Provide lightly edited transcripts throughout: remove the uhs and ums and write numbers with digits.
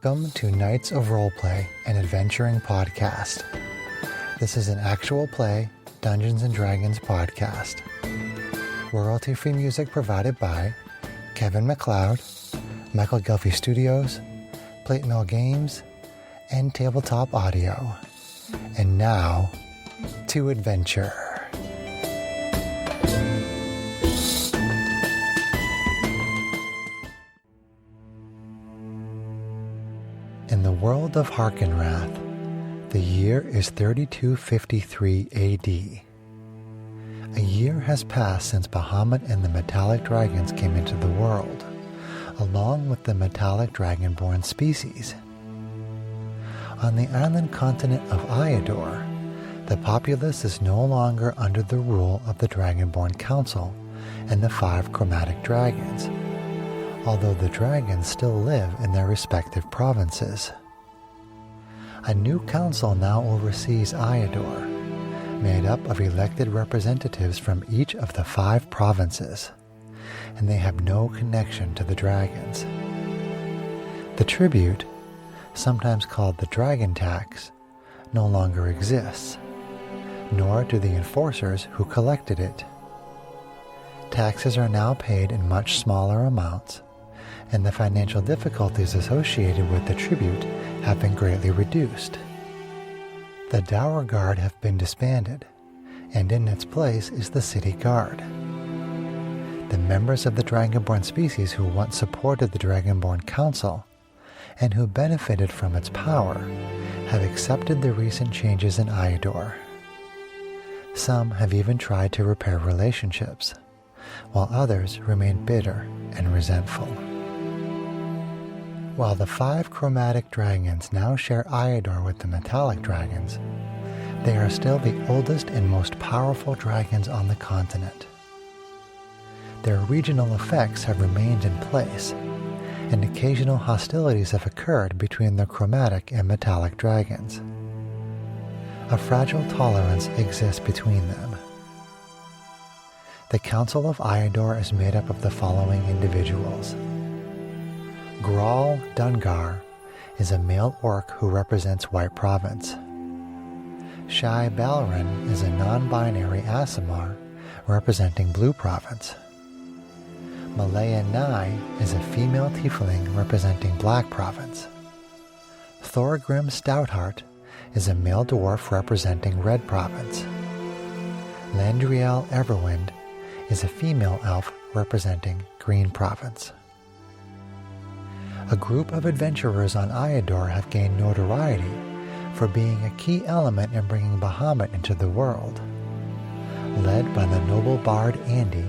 Welcome to Knights of Roleplay, an adventuring podcast. This is an actual play Dungeons & Dragons podcast. Royalty-free music provided by Kevin MacLeod, Michael Gelfie Studios, Plate Mill Games, and Tabletop Audio. And now, to adventure. In the world of Harkenrath, the year is 3253 AD. A year has passed since Bahamut and the metallic dragons came into the world, along with the metallic dragonborn species. On the island continent of Iador, the populace is no longer under the rule of the Dragonborn Council and the 5 chromatic dragons, although the dragons still live in their respective provinces. A new council now oversees Iador, made up of elected representatives from each of the 5 provinces, and they have no connection to the dragons. The tribute, sometimes called the dragon tax, no longer exists, nor do the enforcers who collected it. Taxes are now paid in much smaller amounts, and the financial difficulties associated with the tribute have been greatly reduced. The Dower Guard have been disbanded, and in its place is the City Guard. The members of the Dragonborn species who once supported the Dragonborn Council and who benefited from its power have accepted the recent changes in Iador. Some have even tried to repair relationships, while others remain bitter and resentful. While the 5 chromatic dragons now share Iador with the metallic dragons, they are still the oldest and most powerful dragons on the continent. Their regional effects have remained in place, and occasional hostilities have occurred between the chromatic and metallic dragons. A fragile tolerance exists between them. The Council of Iador is made up of the following individuals. Grawl Dungar is a male orc who represents White Province. Shai Balrin is a non-binary Aasimar representing Blue Province. Malaya Nai is a female tiefling representing Black Province. Thorgrim Stoutheart is a male dwarf representing Red Province. Landriel Everwind is a female elf representing Green Province. A group of adventurers on Iador have gained notoriety for being a key element in bringing Bahamut into the world. Led by the noble bard Andy,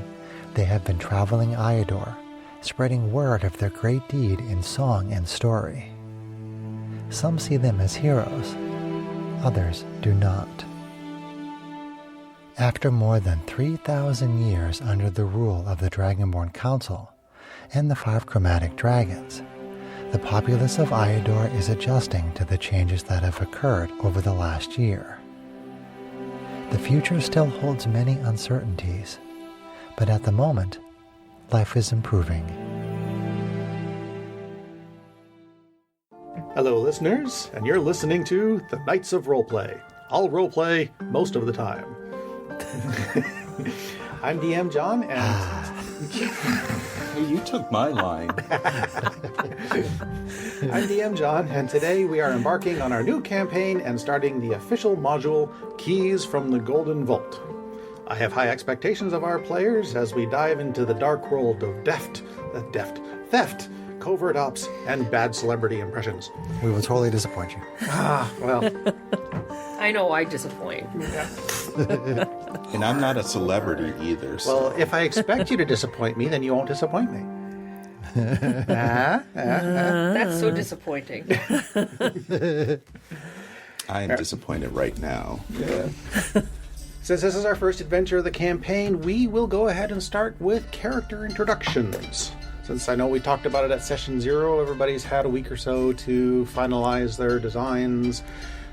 they have been traveling Iador, spreading word of their great deed in song and story. Some see them as heroes, others do not. After more than 3,000 years under the rule of the Dragonborn Council and the 5 chromatic dragons, the populace of Iador is adjusting to the changes that have occurred over the last year. The future still holds many uncertainties, but at the moment, life is improving. Hello, listeners, and you're listening to the Knights of Roleplay. I'll roleplay most of the time. I'm DM John, and... You took my line. I'm DM John, and today we are embarking on our new campaign and starting the official module, Keys from the Golden Vault. I have high expectations of our players as we dive into the dark world of theft, covert ops, and bad celebrity impressions. We will totally disappoint you. Well... I know I disappoint. And I'm not a celebrity either. So. Well, if I expect you to disappoint me, then you won't disappoint me. That's so disappointing. I am disappointed right now. Yeah. Since this is our first adventure of the campaign, we will go ahead and start with character introductions. Since I know we talked about it at session 0, everybody's had a week or so to finalize their designs.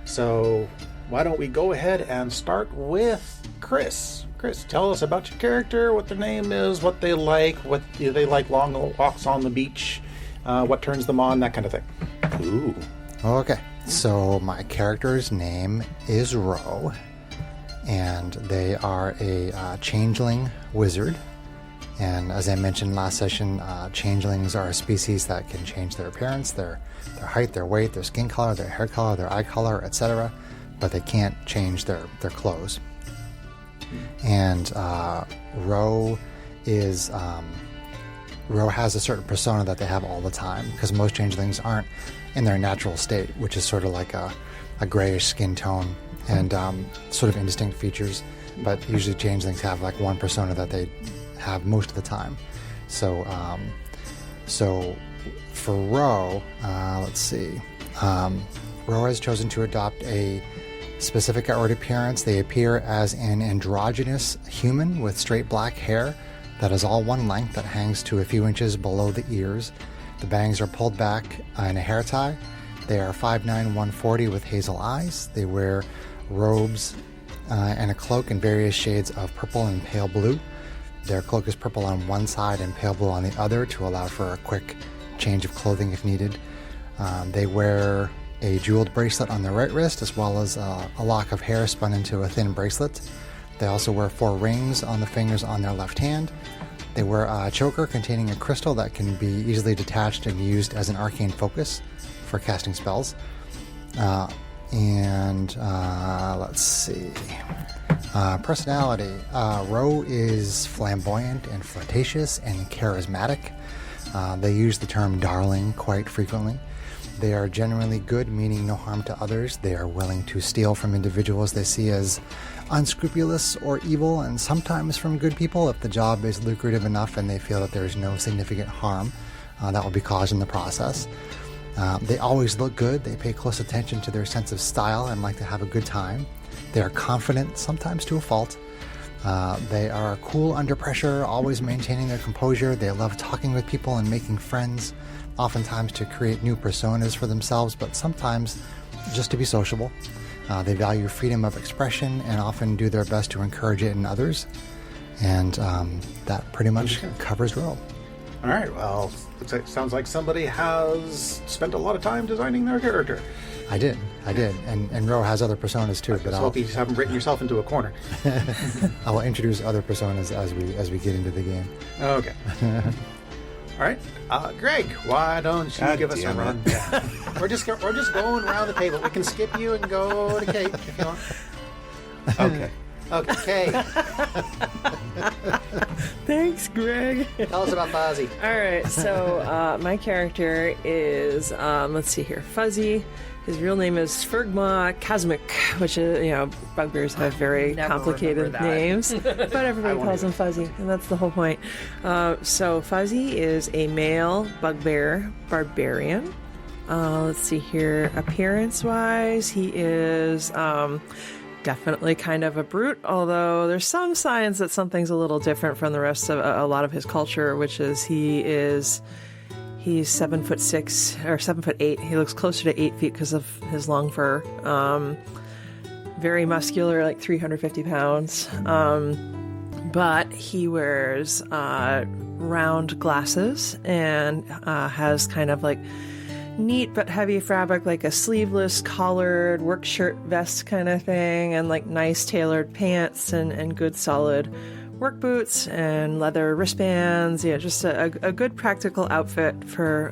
So why don't we go ahead and start with Chris. Chris, tell us about your character, what their name is, what they like, what do they like, long walks on the beach, what turns them on, that kind of thing. Ooh. Okay, so my character's name is Ro, and they are a changeling wizard. And as I mentioned last session, changelings are a species that can change their appearance, their height, their weight, their skin color, their hair color, their eye color, etc. But they can't change their clothes. And Ro has a certain persona that they have all the time, because most changelings aren't in their natural state, which is sort of like a grayish skin tone and sort of indistinct features. But usually changelings have like one persona that they have most of the time. So for Ro, let's see. Ro has chosen to adopt a specific outward appearance. They appear as an androgynous human with straight black hair that is all one length that hangs to a few inches below the ears. The bangs are pulled back in a hair tie. They are 5'9", 140 with hazel eyes. They wear robes and a cloak in various shades of purple and pale blue. Their cloak is purple on one side and pale blue on the other to allow for a quick change of clothing if needed. They wear a jeweled bracelet on their right wrist, as well as a lock of hair spun into a thin bracelet. They also wear 4 rings on the fingers on their left hand. They wear a choker containing a crystal that can be easily detached and used as an arcane focus for casting spells. Let's see. Personality. Ro is flamboyant and flirtatious and charismatic. They use the term darling quite frequently. They are genuinely good, meaning no harm to others. They are willing to steal from individuals they see as unscrupulous or evil, and sometimes from good people if the job is lucrative enough and they feel that there is no significant harm that will be caused in the process. They always look good. They pay close attention to their sense of style and like to have a good time. They are confident, sometimes to a fault. They are cool under pressure, always maintaining their composure. They love talking with people and making friends, oftentimes to create new personas for themselves, but sometimes just to be sociable. They value freedom of expression and often do their best to encourage it in others. And that pretty much covers Ro. All right, well, sounds like somebody has spent a lot of time designing their character. I did. And Ro has other personas too. But I hope you haven't written yourself into a corner. I will introduce other personas as we get into the game. Okay. All right, Greg, why don't you give us a run? Yeah. We're just going around the table. We can skip you and go to Kate if you want. Okay. Okay. Thanks, Greg. Tell us about Fuzzy. All right, so my character is, let's see here, Fuzzy. His real name is Sphurgma Kazmik, which is, bugbears have very complicated names, but everybody calls him Fuzzy, and that's the whole point. So Fuzzy is a male bugbear barbarian. Let's see here, appearance-wise, he is definitely kind of a brute, although there's some signs that something's a little different from the rest of a lot of his culture, which is he's 7'6" or 7'8". He looks closer to 8 feet because of his long fur. Very muscular, like 350 pounds. But he wears round glasses and has kind of like neat but heavy fabric, like a sleeveless collared work shirt vest kind of thing, and like nice tailored pants and good solid work boots and leather wristbands. Yeah, just a good practical outfit for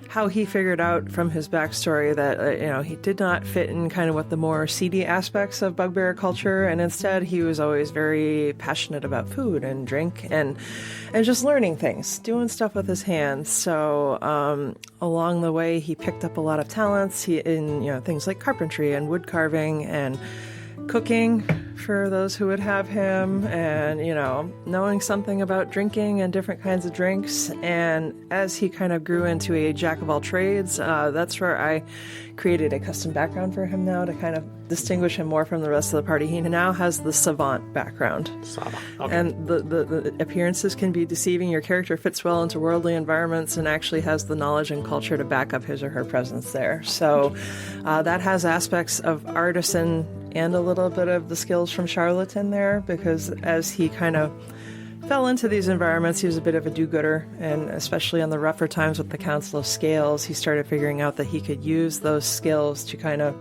how he figured out from his backstory that he did not fit in kind of with the more seedy aspects of bugbear culture, and instead he was always very passionate about food and drink and just learning things, doing stuff with his hands. So along the way he picked up a lot of talents in things like carpentry and wood carving and cooking for those who would have him, and knowing something about drinking and different kinds of drinks. And as he kind of grew into a jack of all trades, that's where I created a custom background for him now to kind of distinguish him more from the rest of the party. He now has the savant background. Okay. And the appearances can be deceiving. Your character fits well into worldly environments and actually has the knowledge and culture to back up his or her presence there. So that has aspects of artisan and a little bit of the skills from charlatan there, because as he kind of fell into these environments, he was a bit of a do-gooder, and especially on the rougher times with the Council of Scales, he started figuring out that he could use those skills to kind of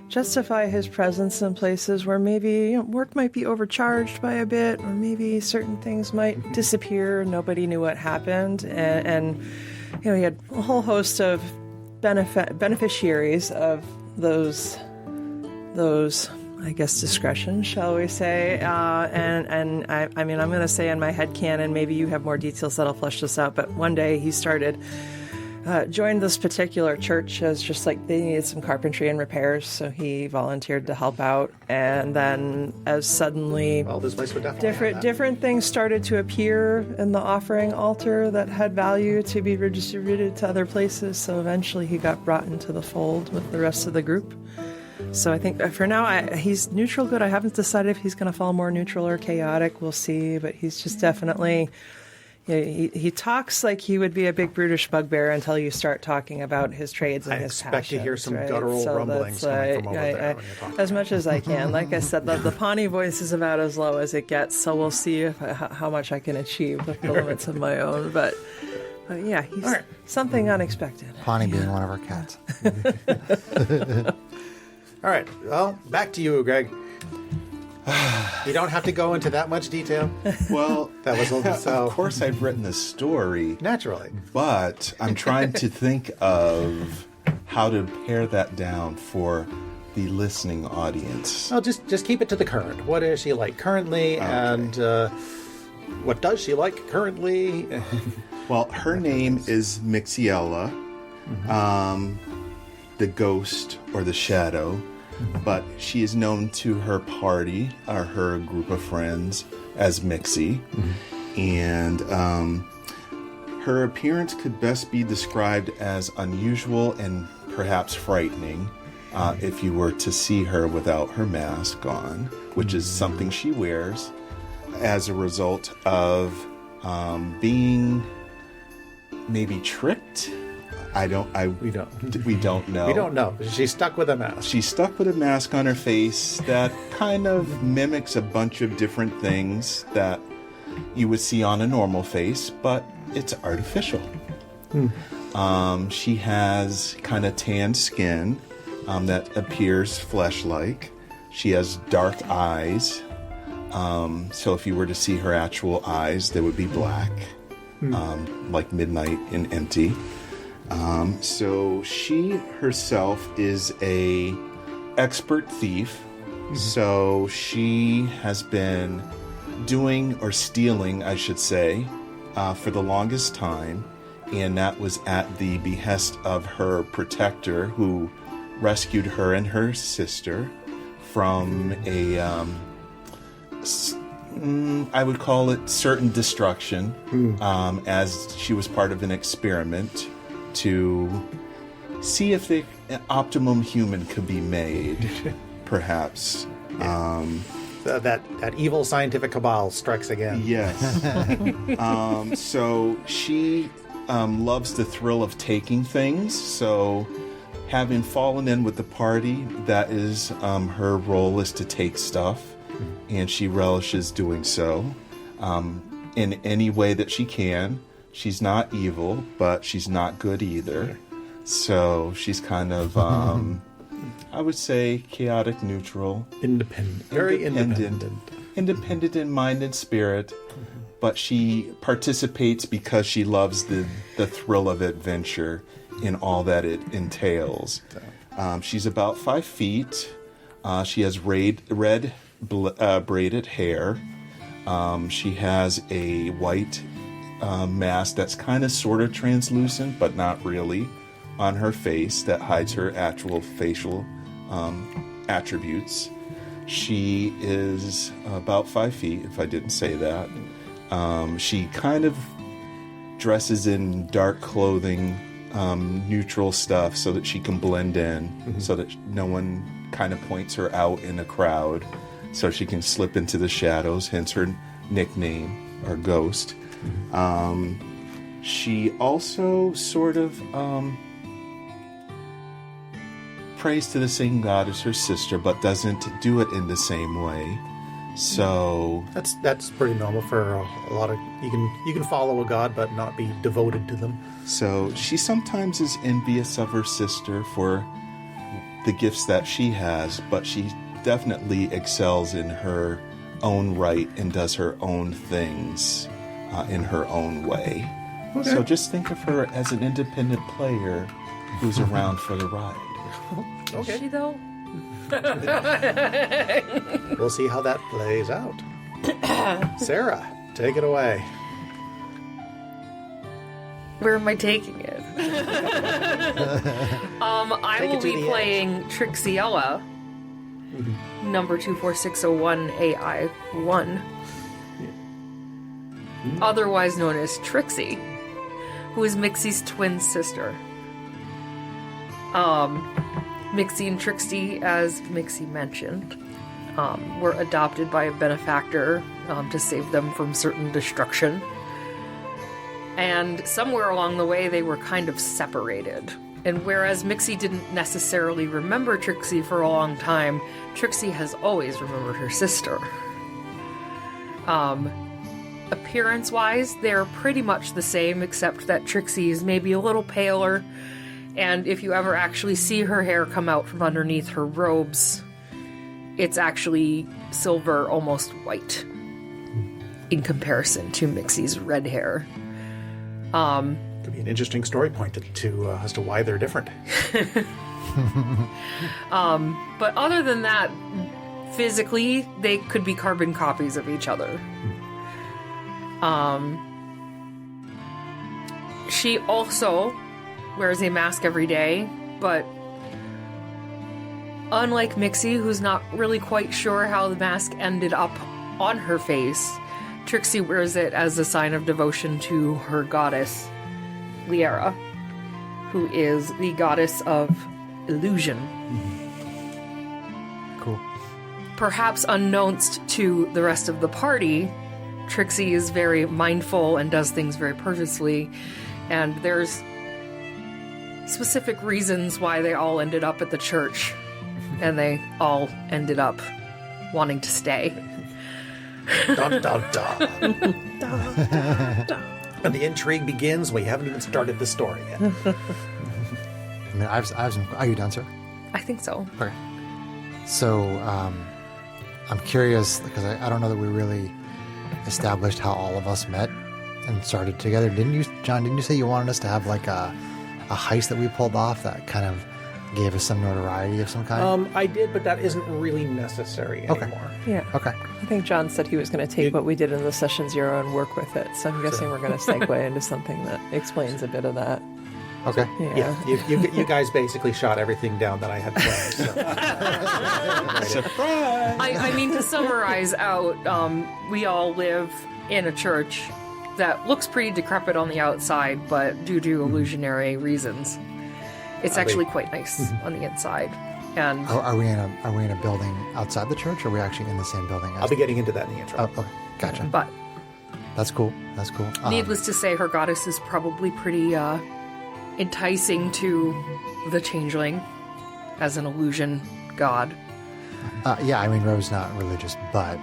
justify his presence in places where maybe work might be overcharged by a bit, or maybe certain things might disappear and nobody knew what happened. And he had a whole host of beneficiaries of those, I guess, discretion, shall we say. And I mean, I'm going to say in my headcanon, maybe you have more details that'll flesh this out, but one day he joined this particular church as just like they needed some carpentry and repairs, so he volunteered to help out. And then as suddenly this place would definitely different things started to appear in the offering altar that had value to be redistributed to other places, so eventually he got brought into the fold with the rest of the group. So I think for now he's neutral good. I haven't decided if he's going to fall more neutral or chaotic. We'll see, but he's just definitely... He talks like he would be a big brutish bugbear until you start talking about his trades and his passions. I expect to hear some right? guttural rumblings coming from over there when you talk. As much as I can. Like I said, the Pawnee voice is about as low as it gets, so we'll see how much I can achieve with the limits of my own. But yeah, he's something unexpected. Pawnee being one of our cats. All right, well, back to you, Greg. You don't have to go into that much detail. Well, That was so. of course I've written the story, Naturally. but I'm trying to think of how to pare that down for the listening audience. Well, just keep it to the current. What is she like currently, and what does she like currently? Well, her name is Mixiella, the ghost or the shadow. But she is known to her party, or her group of friends, as Mixie. And her appearance could best be described as unusual and perhaps frightening if you were to see her without her mask on, which is something she wears as a result of being maybe tricked. We don't know. We don't know. She's stuck with a mask. She's stuck with a mask on her face that kind of mimics a bunch of different things that you would see on a normal face, but it's artificial. She has kind of tanned skin that appears flesh-like. She has dark eyes. So if you were to see her actual eyes, they would be black, like midnight and empty. So she herself is a expert thief. So she has been doing, or stealing, I should say, for the longest time. And that was at the behest of her protector, who rescued her and her sister from a, I would call it certain destruction, as she was part of an experiment to see if the optimum human could be made, perhaps. That evil scientific cabal strikes again. Yes. So she loves the thrill of taking things. So having fallen in with the party, that is her role, is to take stuff. And she relishes doing so in any way that she can. She's not evil, but she's not good either. So she's kind of, I would say, chaotic neutral. Independent. Very independent. Independent in mind and spirit. But she participates because she loves the thrill of adventure in all that it entails. She's about 5 feet. She has red braided hair. She has a white mask that's kind of sort of translucent, but not really, on her face that hides her actual facial attributes. She is about 5 feet, if I didn't say that. She kind of dresses in dark clothing, neutral stuff, so that she can blend in, so that no one kind of points her out in a crowd, so she can slip into the shadows, hence her nickname, or Ghost. She also sort of prays to the same god as her sister, but doesn't do it in the same way. So That's pretty normal for a lot of you can follow a god but not be devoted to them. So she sometimes is envious of her sister for the gifts that she has, but she definitely excels in her own right and does her own things in her own way. Okay. So just think of her as an independent player who's around for the ride. Okay. Is she though? We'll see how that plays out. Sarah, take it away. Where am I taking it? I Take it will to be the playing Trixiella, number 24601 AI1, otherwise known as Trixie, who is Mixie's twin sister. Mixie and Trixie, as Mixie mentioned, were adopted by a benefactor to save them from certain destruction. And somewhere along the way, they were kind of separated. And whereas Mixie didn't necessarily remember Trixie for a long time, Trixie has always remembered her sister. Appearance-wise, they're pretty much the same, except that Trixie is maybe a little paler. And if you ever actually see her hair come out from underneath her robes, it's actually silver, almost white, in comparison to Mixie's red hair. Could be an interesting story point to as to why they're different. But other than that, physically, they could be carbon copies of each other. She also wears a mask every day, but unlike Mixie, who's not really quite sure how the mask ended up on her face, Trixie wears it as a sign of devotion to her goddess, Liera, who is the goddess of illusion. Cool. Perhaps unknownst to the rest of the party, Trixie is very mindful and does things very purposefully, and there's specific reasons why they all ended up at the church, and they all ended up wanting to stay. Dun, dun, dun. And the intrigue begins. We haven't even started the story yet. I mean, I have some. Are you done, sir? I think so. Okay. So, I'm curious because I don't know that we really established how all of us met and started together. Didn't you, John? Didn't you say you wanted us to have like a heist that we pulled off that kind of gave us some notoriety of some kind? I did, but that isn't really necessary anymore. Yeah. Okay. I think John said he was going to take what we did in the session 0 and work with it. So I'm guessing we're going to segue into something that explains a bit of that. Okay. Yeah. You guys basically shot everything down that I had planned. So. Surprise! I mean, to summarize out, we all live in a church that looks pretty decrepit on the outside, but due to illusionary reasons, it's actually quite nice on the inside. And Are we in a building outside the church, or are we actually in the same building? I'll be getting into that in the intro. Oh, okay. Gotcha. but That's cool. That's cool. needless to say, her goddess is probably pretty enticing to the changeling as an illusion god. Yeah, I mean, Ro's not religious, but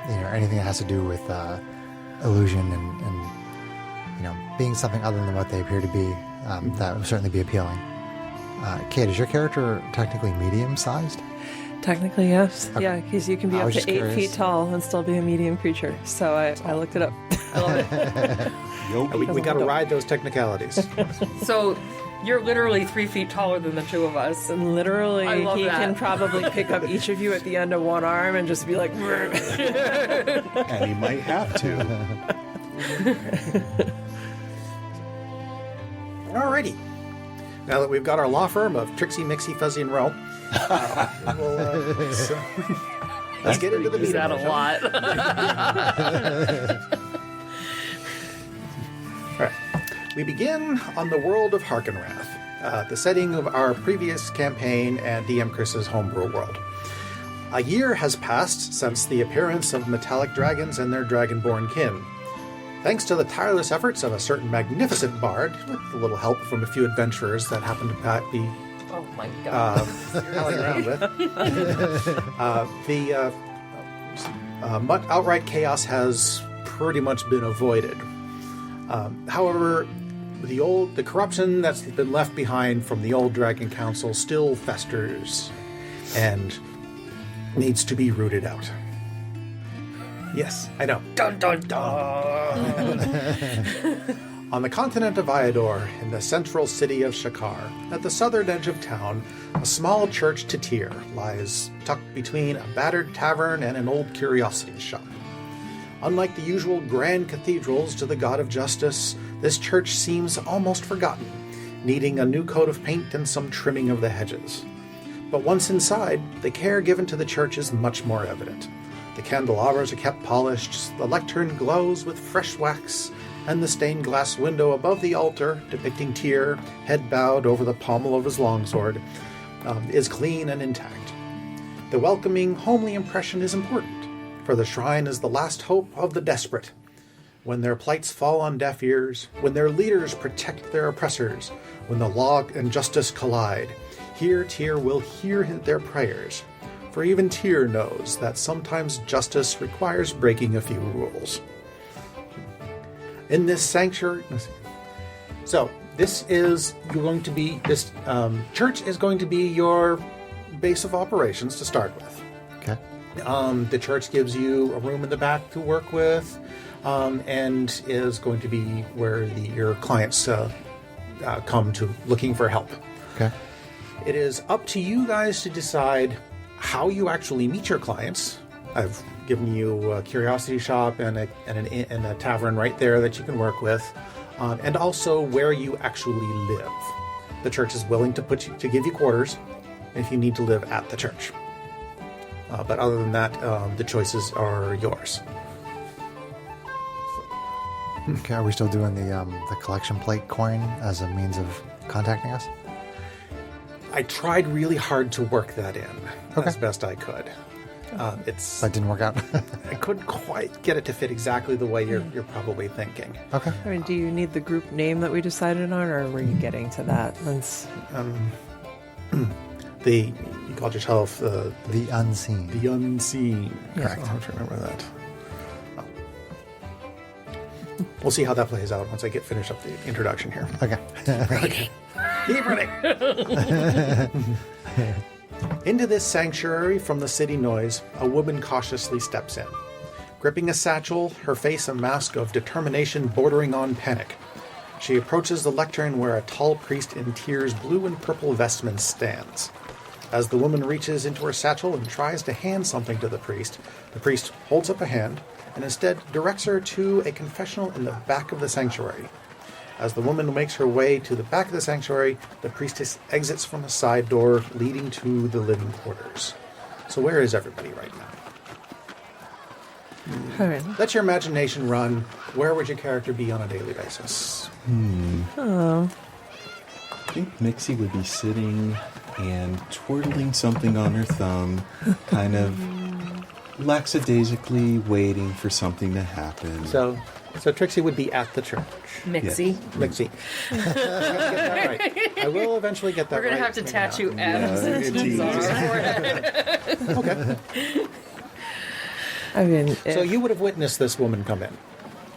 anything that has to do with illusion and being something other than what they appear to be, that would certainly be appealing. Kate, is your character technically medium-sized? Technically, yes. Okay. Yeah, because you can be I up was to just 8 curious. feet tall and still be a medium creature. So I looked it up. I love it. We got to ride those technicalities. So you're literally 3 feet taller than the two of us. And literally, I love he that. can probably pick up each of you at the end of one arm and just be like, And he might have to. Alrighty. Now that we've got our law firm of Trixie, Mixie, Fuzzy, and Ro, let's get into the Use meat that of a it. lot. All right. We begin on the world of Harkenrath, the setting of our previous campaign and DM Chris's homebrew world. A year has passed since the appearance of metallic dragons and their dragonborn kin. Thanks to the tireless efforts of a certain magnificent bard, with a little help from a few adventurers that happened to be Oh my god. palling around with, Outright chaos has pretty much been avoided. However, the corruption that's been left behind from the old Dragon Council still festers and needs to be rooted out. Yes, I know. Dun dun dun! On the continent of Iador, in the central city of Shakar, at the southern edge of town, a small church to Tyr lies tucked between a battered tavern and an old curiosity shop. Unlike the usual grand cathedrals to the god of justice, this church seems almost forgotten, needing a new coat of paint and some trimming of the hedges. But once inside, the care given to the church is much more evident. The candelabras are kept polished, the lectern glows with fresh wax, and the stained glass window above the altar, depicting Tyr, head bowed over the pommel of his longsword, is clean and intact. The welcoming, homely impression is important, for the shrine is the last hope of the desperate. When their plights fall on deaf ears, when their leaders protect their oppressors, when the law and justice collide, here Tyr will hear their prayers. For even Tyr knows that sometimes justice requires breaking a few rules. In this sanctuary... So, this church is going to be your base of operations to start with. Okay. The church gives you a room in the back to work with, and is going to be where your clients come to looking for help. Okay. It is up to you guys to decide how you actually meet your clients. I've given you a curiosity shop and a tavern right there that you can work with, and also where you actually live. The church is willing to give you quarters if you need to live at the church. But other than that, the choices are yours. Okay, are we still doing the collection plate coin as a means of contacting us? I tried really hard to work that in Okay. as best I could. That didn't work out. I couldn't quite get it to fit exactly the way you're probably thinking. Okay. I mean, do you need the group name that we decided on, or were you getting to that? You called yourself The Unseen. the Unseen. Correct. I'll have to remember that. Oh. We'll see how that plays out once I finish up the introduction here. Okay. Keep running. Into this sanctuary from the city noise, a woman cautiously steps in. Gripping a satchel, her face a mask of determination bordering on panic. She approaches the lectern where a tall priest in Tyr's blue and purple vestments stands. As the woman reaches into her satchel and tries to hand something to the priest holds up a hand and instead directs her to a confessional in the back of the sanctuary. As the woman makes her way to the back of the sanctuary, the priestess exits from a side door leading to the living quarters. So where is everybody right now? All right. Let your imagination run. Where would your character be on a daily basis? Oh. I think Mixie would be sitting and twirling something on her thumb, kind of lackadaisically waiting for something to happen. So Trixie would be at the church. Mixie. Mixie. I have to get that right. I will eventually get that We're right. gonna have to between now. tattoo Adam's initials on our forehead. Okay. I mean, So you would have witnessed this woman come in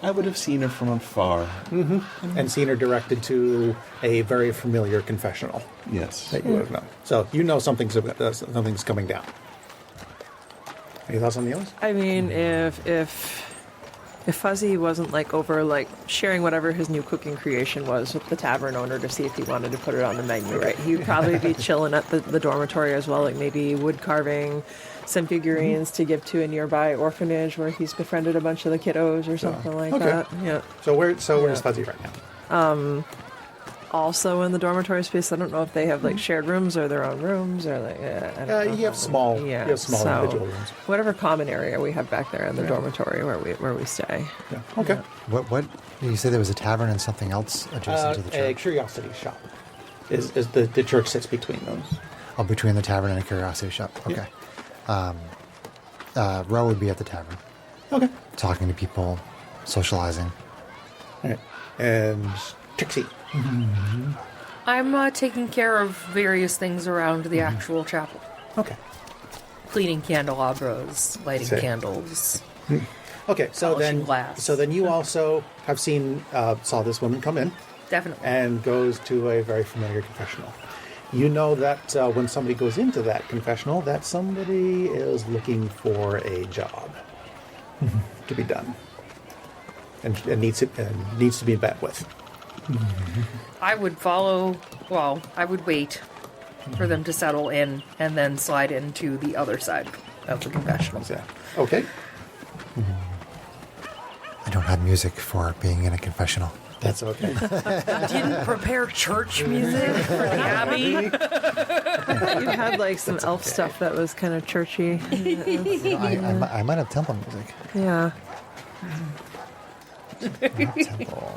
I would have seen her from afar. and seen her directed to a very familiar confessional Yes. that you would have known. So you know something's coming down. Any thoughts on the others? I mean, if Fuzzy wasn't sharing whatever his new cooking creation was with the tavern owner to see if he wanted to put it on the menu, right? He'd probably be chilling at the dormitory as well, like maybe wood carving some figurines to give to a nearby orphanage where he's befriended a bunch of the kiddos or something like okay. that. Yeah. So where's Fuzzy right now? Also in the dormitory space, I don't know if they have shared rooms or their own rooms or I don't know. You have small so individual rooms. whatever common area we have back there in the dormitory where we stay. Yeah. Okay. What you say there was a tavern and something else adjacent to the A church? curiosity shop. Is the church sits between those? Oh, between the tavern and a curiosity shop. Okay. Ro would be at the tavern, Okay. talking to people, socializing. All right. And Trixie. I'm taking care of various things around the actual chapel. Okay. cleaning candelabras, lighting Say. candles. Okay, so Polishing then, glass. so then you also have saw this woman come in Definitely. and goes to a very familiar confessional. You know that when somebody goes into that confessional, that somebody is looking for a job to be done, and needs to be met with. I would I would wait for them to settle in and then slide into the other side of the confessional. Yeah. Okay. I don't have music for being in a confessional. That's okay. Didn't prepare church music for the Abbey. You had like some elf stuff that was kind of churchy. I might have temple music. Yeah. Not temple.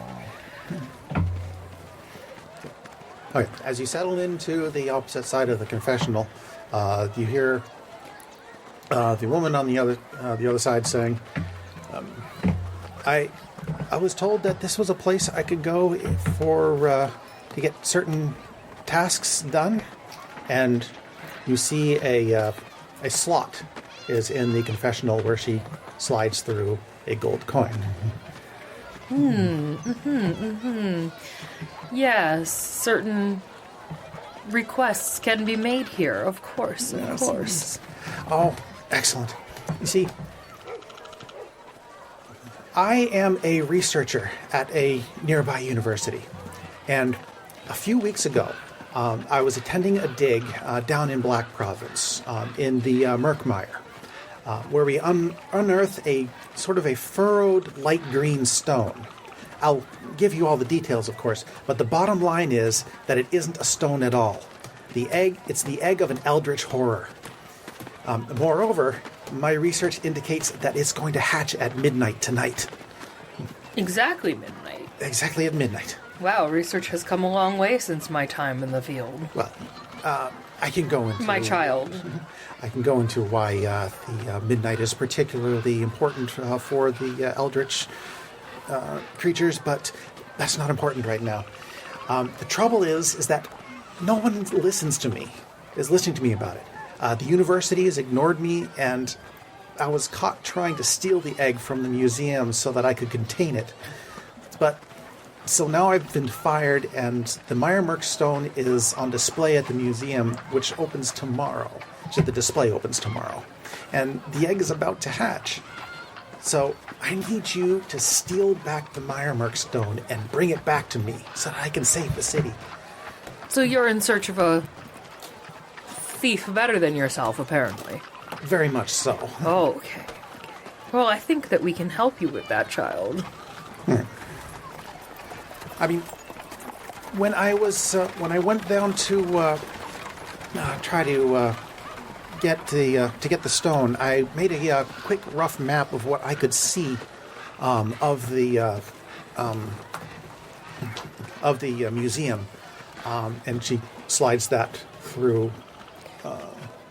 Okay. As you settle into the opposite side of the confessional, you hear the woman on the other side saying, I was told that this was a place I could go to get certain tasks done, and you see a slot is in the confessional where she slides through a gold coin. Yes, certain requests can be made here, of course, of course. Oh, excellent. You see, I am a researcher at a nearby university, and a few weeks ago, I was attending a dig down in Black Province, in the Murkmire, where we unearthed a sort of a furrowed light green stone. I'll give you all the details, of course, but the bottom line is that it isn't a stone at all. It's the egg of an eldritch horror. Moreover, my research indicates that it's going to hatch at midnight tonight. Exactly midnight. Exactly at midnight. Wow, research has come a long way since my time in the field. Well, I can go into... My child. I can go into why the midnight is particularly important for the eldritch creatures, but that's not important right now. The trouble is that no one is listening to me about it. The university has ignored me, and I was caught trying to steal the egg from the museum so that I could contain it. But, so now I've been fired, and the Meyermerk stone is on display at the museum, which opens tomorrow. So the display opens tomorrow. And the egg is about to hatch. So I need you to steal back the Meyermerk stone and bring it back to me so that I can save the city. So you're in search of a thief better than yourself, apparently. Very much so. Oh, okay. Well, I think that we can help you with that, child. I mean, when I went down to try to get the stone, I made a quick rough map of what I could see of the museum, and she slides that through.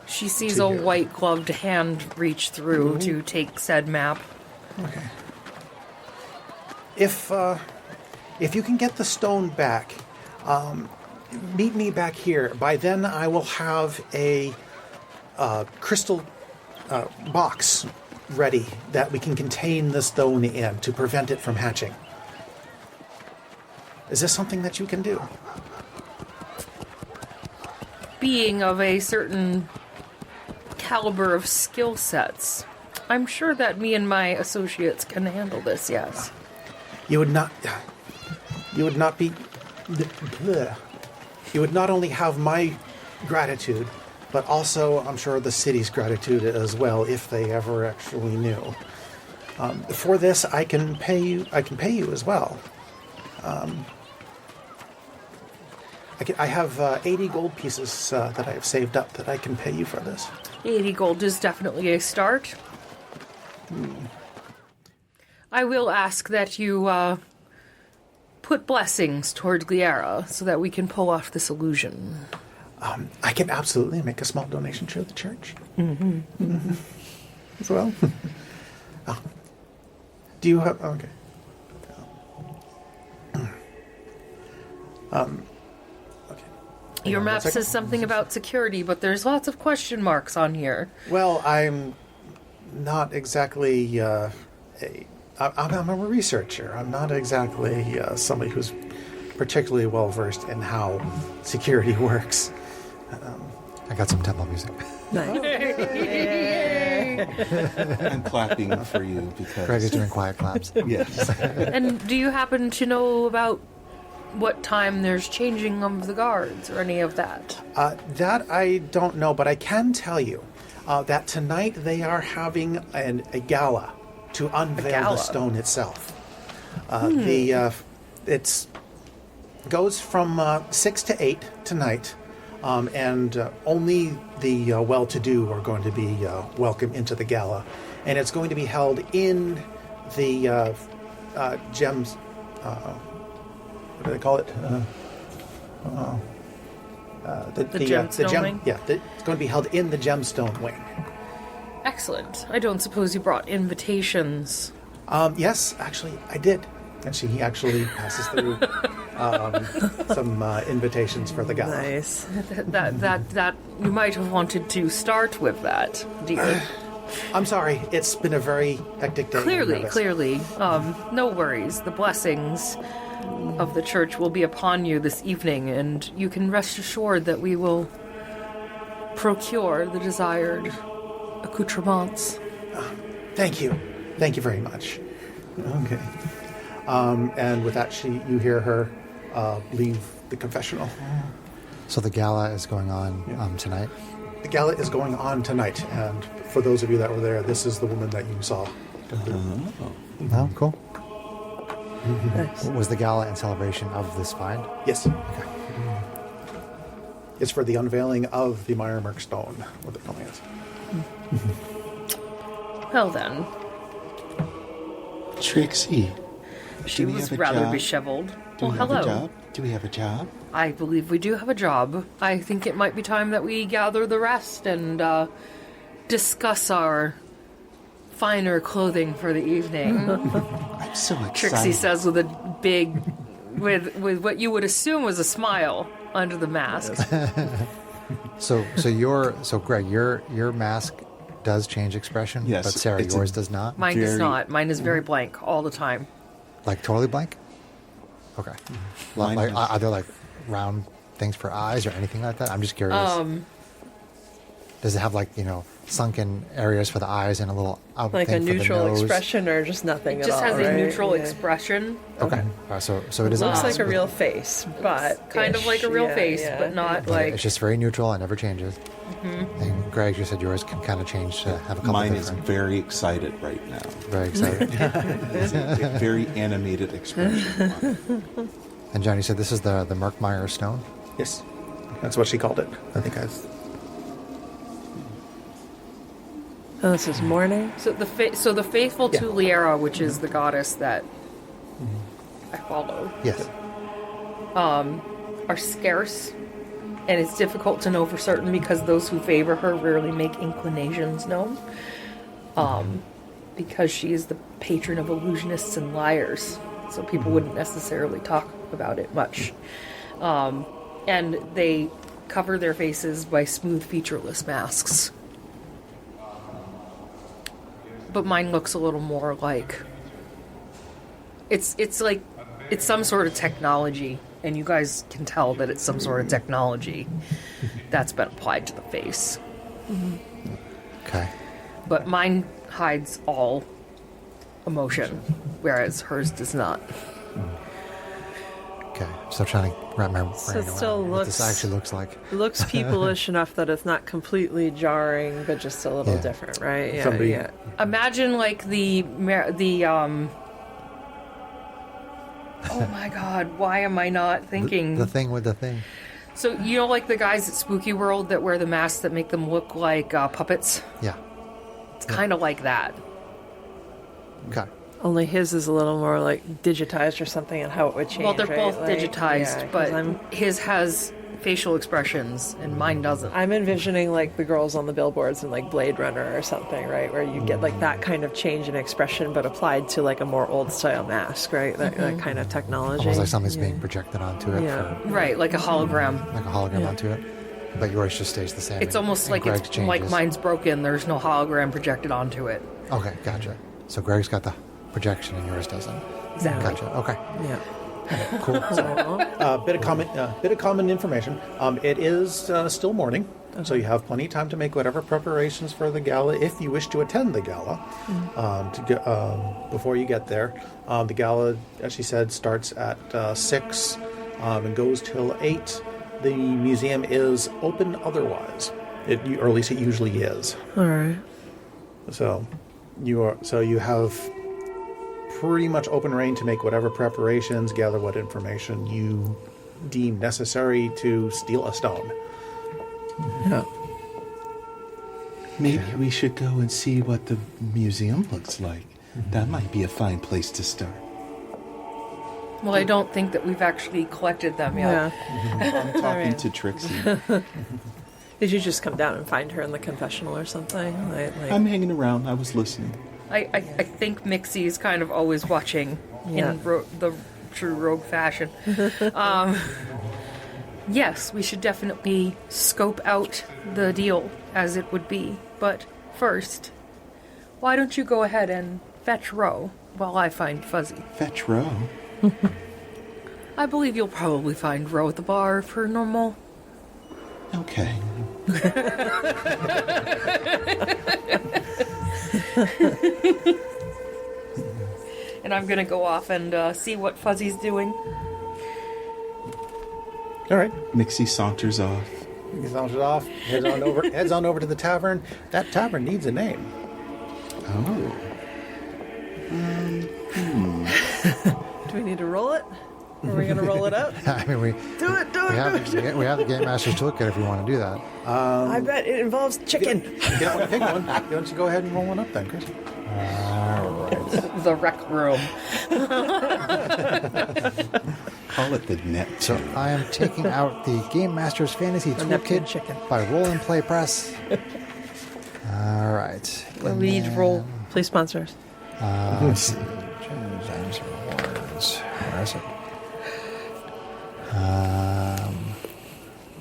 She sees a white-gloved hand reach through to take said map. Okay. If you can get the stone back, meet me back here. By then, I will have a crystal box ready that we can contain the stone in to prevent it from hatching. Is this something that you can do? Being of a certain caliber of skill sets, I'm sure that me and my associates can handle this, yes. You would not be... You would not only have my gratitude, but also, I'm sure, the city's gratitude as well, if they ever actually knew. For this, I can pay you as well. I have 80 gold pieces that I have saved up that I can pay you for this. 80 gold is definitely a start. I will ask that you put blessings toward Gliera so that we can pull off this illusion. I can absolutely make a small donation to the church. Mm-hmm. As well. Do you have... Okay. Okay. Your on map one second. says something about security, but there's lots of question marks on here. Well, I'm not exactly I'm a researcher. I'm not exactly somebody who's particularly well versed in how security works. I got some temple music. I'm clapping for you because Greg is doing quiet claps. yes. And do you happen to know about what time there's changing of the guards or any of that? That I don't know, but I can tell you that tonight they are having a gala to unveil gala? the stone itself. It's goes from 6 to 8 tonight, and only the well-to-do are going to be welcome into the gala, and it's going to be held in the gems. What do they call it? The gemstone wing? Yeah, it's going to be held in the gemstone wing. Excellent. I don't suppose you brought invitations. Yes, actually, I did. And he actually passes through some invitations for the gala. Nice. That you might have wanted to start with that, dear. I'm sorry, it's been a very hectic day. Clearly. No worries. The blessings of the church will be upon you this evening, and you can rest assured that we will procure the desired accoutrements. Thank you. Thank you very much. Okay. And with that, you hear her leave the confessional. So the gala is going on tonight. The gala is going on tonight, and for those of you that were there, this is the woman that you saw. Oh, cool. Nice. Was the gala in celebration of this find? Yes. Okay. It's for the unveiling of the Mire Merc stone, what they're calling it. Well then, Trixie. she we was have a rather job? disheveled. Do we Well, have a hello. job? Do we have a job? I believe we do have a job. I think it might be time that we gather the rest and discuss our finer clothing for the evening. I'm so excited. Trixie says with a big, with what you would assume was a smile under the mask. So Greg, your mask does change expression, Yes, but Sarah, it's yours does not. Mine does Very- not. Mine is very blank all the time. Like totally blank. Okay. Mine Like, has- are there like round things for eyes or anything like that? I'm just curious. Does it have like sunken areas for the eyes and a little out Like a thing for the neutral nose? expression or just nothing It at just all, has a right? neutral Yeah. expression, Okay. So it is. a Looks mask, like a real face, but kind of like a real yeah, face, yeah. but not but like. it's just very neutral and never changes. And Greg, you said yours can kind of change to have a couple Mine is different. very excited right now. Very excited. It's a very animated expression. And John, you said this is the Murkmire stone. Yes. That's what she called it. I think Oh, this is morning. So the faithful Yeah. to Liera, which is the goddess that I follow, Yes. are scarce, and it's difficult to know for certain because those who favor her rarely make inclinations known. Because she is the patron of illusionists and liars, so people wouldn't necessarily talk about it much. And they cover their faces by smooth, featureless masks. But mine looks a little more like it's some sort of technology, and you guys can tell that it's some sort of technology that's been applied to the face. Okay. But mine hides all emotion, whereas hers does not. Okay. Still trying to wrap my brain So it around still what this looks- actually looks like. It looks people-ish enough that it's not completely jarring, but just a little Yeah. different, right? Yeah, Somebody- yeah. Imagine like oh my god, why am I not thinking? The thing with the thing. So you know, like the guys at Spooky World that wear the masks that make them look like puppets. Yeah. It's kind of like that. Okay. Only his is a little more like digitized or something, and how it would change. Well, they're right? both Like, digitized, yeah, 'cause but I'm his has facial expressions, and mine doesn't. I'm envisioning like the girls on the billboards in like Blade Runner or something, right? Where you get like that kind of change in expression, but applied to like a more old style mask, right? That kind of technology. Almost like something's being projected onto it. Yeah. Right, like a hologram. Like a hologram onto it. But yours just stays the same. It's and- almost and like Greg's it's changes. like mine's broken. There's no hologram projected onto it. Okay, gotcha. So Greg's got the projection and yours doesn't. Exactly. Gotcha. Okay, Yeah. cool. Bit of common information. It is still morning, so you have plenty of time to make whatever preparations for the gala, if you wish to attend the gala. Before you get there, the gala, as she said, starts at 6 and goes till 8. The museum is open otherwise, or at least it usually is. All right. So you have pretty much open reign to make whatever preparations, gather what information you deem necessary to steal a stone. Yeah. Maybe we should go and see what the museum looks like. That might be a fine place to start. Well, I don't think that we've actually collected them yet. Yeah. I'm talking Alright. to Trixie. Did you just come down and find her in the confessional or something? Like, I'm hanging around. I was listening. I think Mixie is kind of always watching Yeah. in the true rogue fashion. Yes, we should definitely scope out the deal as it would be. But first, why don't you go ahead and fetch Ro while I find Fuzzy? Fetch Row. I believe you'll probably find Ro at the bar for normal. Okay. And I'm gonna go off and see what Fuzzy's doing. All right. Mixie saunters off. He sounds it off, heads on over to the tavern. That tavern needs a name. Oh. do we need to roll it? Are we going to roll it up? I mean, we Do it. we have the Game Master's Toolkit if you want to do that. I bet it involves chicken. You don't want to pick one. Why don't you go ahead and roll one up then, Chris? The rec room. Call it the net. So I am taking out the Game Master's Fantasy Neptune Toolkit chicken. by Roll and Play Press. All right. Well, we need to roll. Please sponsor us. Let's see. James Rewards. Where is it?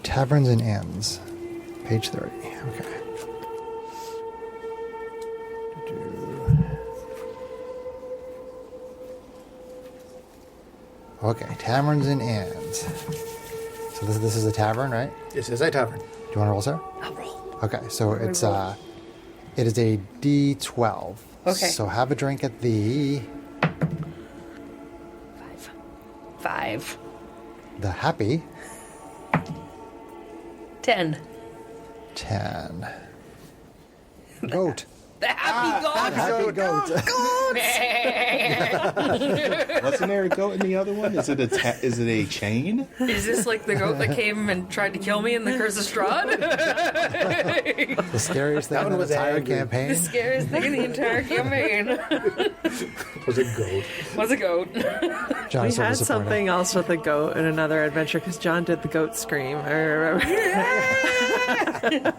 Taverns and Inns. Page 30. Okay. Okay, Taverns and Inns. So this is a tavern, right? This is a tavern. Do you want to roll, sir? I'll roll. Okay, so it's roll? it is a D12. Okay. So have a drink at the 5. the happy 10. 10. Goat. The happy goat. Happy goat. Wasn't there a goat in the other one? Is it a chain? Is this like the goat that came and tried to kill me in the Curse of Strahd? The scariest thing That in one the was entire angry. campaign. The scariest thing in the entire campaign Was it gold? was a goat. John We is so had disappointed. something else with a goat in another adventure because John did the goat scream. I remember. I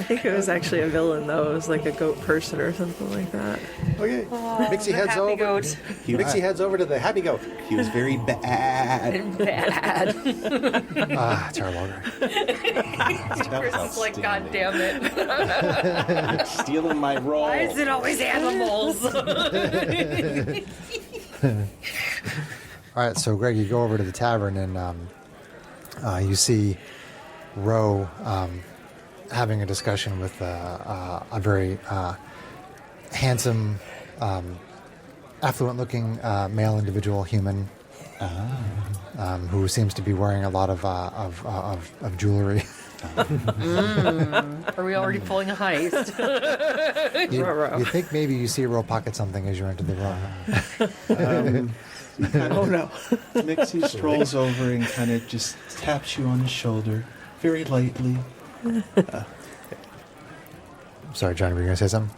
think it was actually a villain though. It was like a goat person or something like that. Okay. Mixie heads Happy over. goat. Mixie heads over to the happy goat. He was very bad. Bad. Ah, terrible. Chris is like, God damn it. Stealing my roll. Why is it always animals? All right, so Greg, you go over to the tavern and you see Ro having a discussion with a very handsome, affluent-looking male individual human who seems to be wearing a lot of jewelry. Are we already pulling a heist? You think maybe you see Ro pocket something as you enter the room. Oh no. Mixie strolls over and kind of just taps you on the shoulder very lightly. Sorry, John, were you going to say something?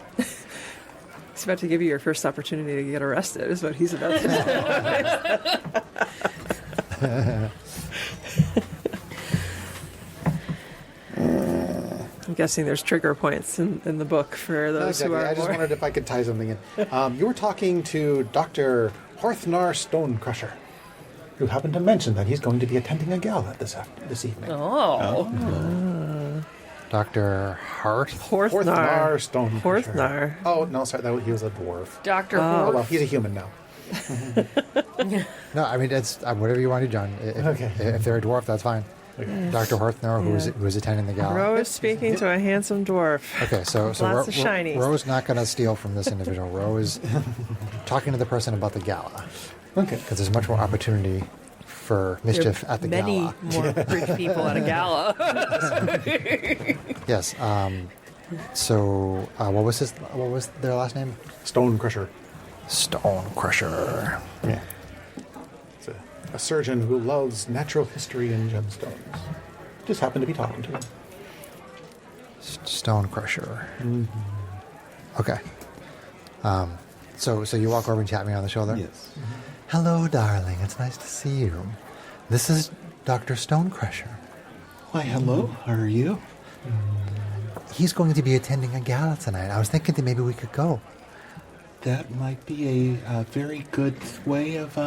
He's about to give you your first opportunity to get arrested, is what he's about to do. I'm guessing there's trigger points in the book for those who are I just more... wondered if I could tie something in. You were talking to Dr. Horthnar Stonecrusher, who happened to mention that he's going to be attending a gala this evening. Oh. Dr. Horthnar Stonecrusher. Horthnar. Oh, no, sorry, he was a dwarf. Dr. Oh, well, he's a human now. No, I mean, it's whatever you want to do, John. Okay. If they're a dwarf, that's fine. Okay. Dr. Horthnar, who's attending the gala. Ro is speaking to a handsome dwarf. Okay, so Lots of shinies. Ro's not going to steal from this individual. Ro is talking to the person about the gala. Okay. Because there's much more opportunity for mischief at the gala. Many more rich people at a gala. Yes. So, what was their last name? Stonecrusher. Stonecrusher. Yeah. It's a surgeon who loves natural history and gemstones. Just happened to be talking to him. Stonecrusher. Okay. So you walk over and tap me on the shoulder? Yes. Hello, darling. It's nice to see you. This is Dr. Stonecrusher. Why, hello. How are you? He's going to be attending a gala tonight. I was thinking that maybe we could go. That might be a very good way of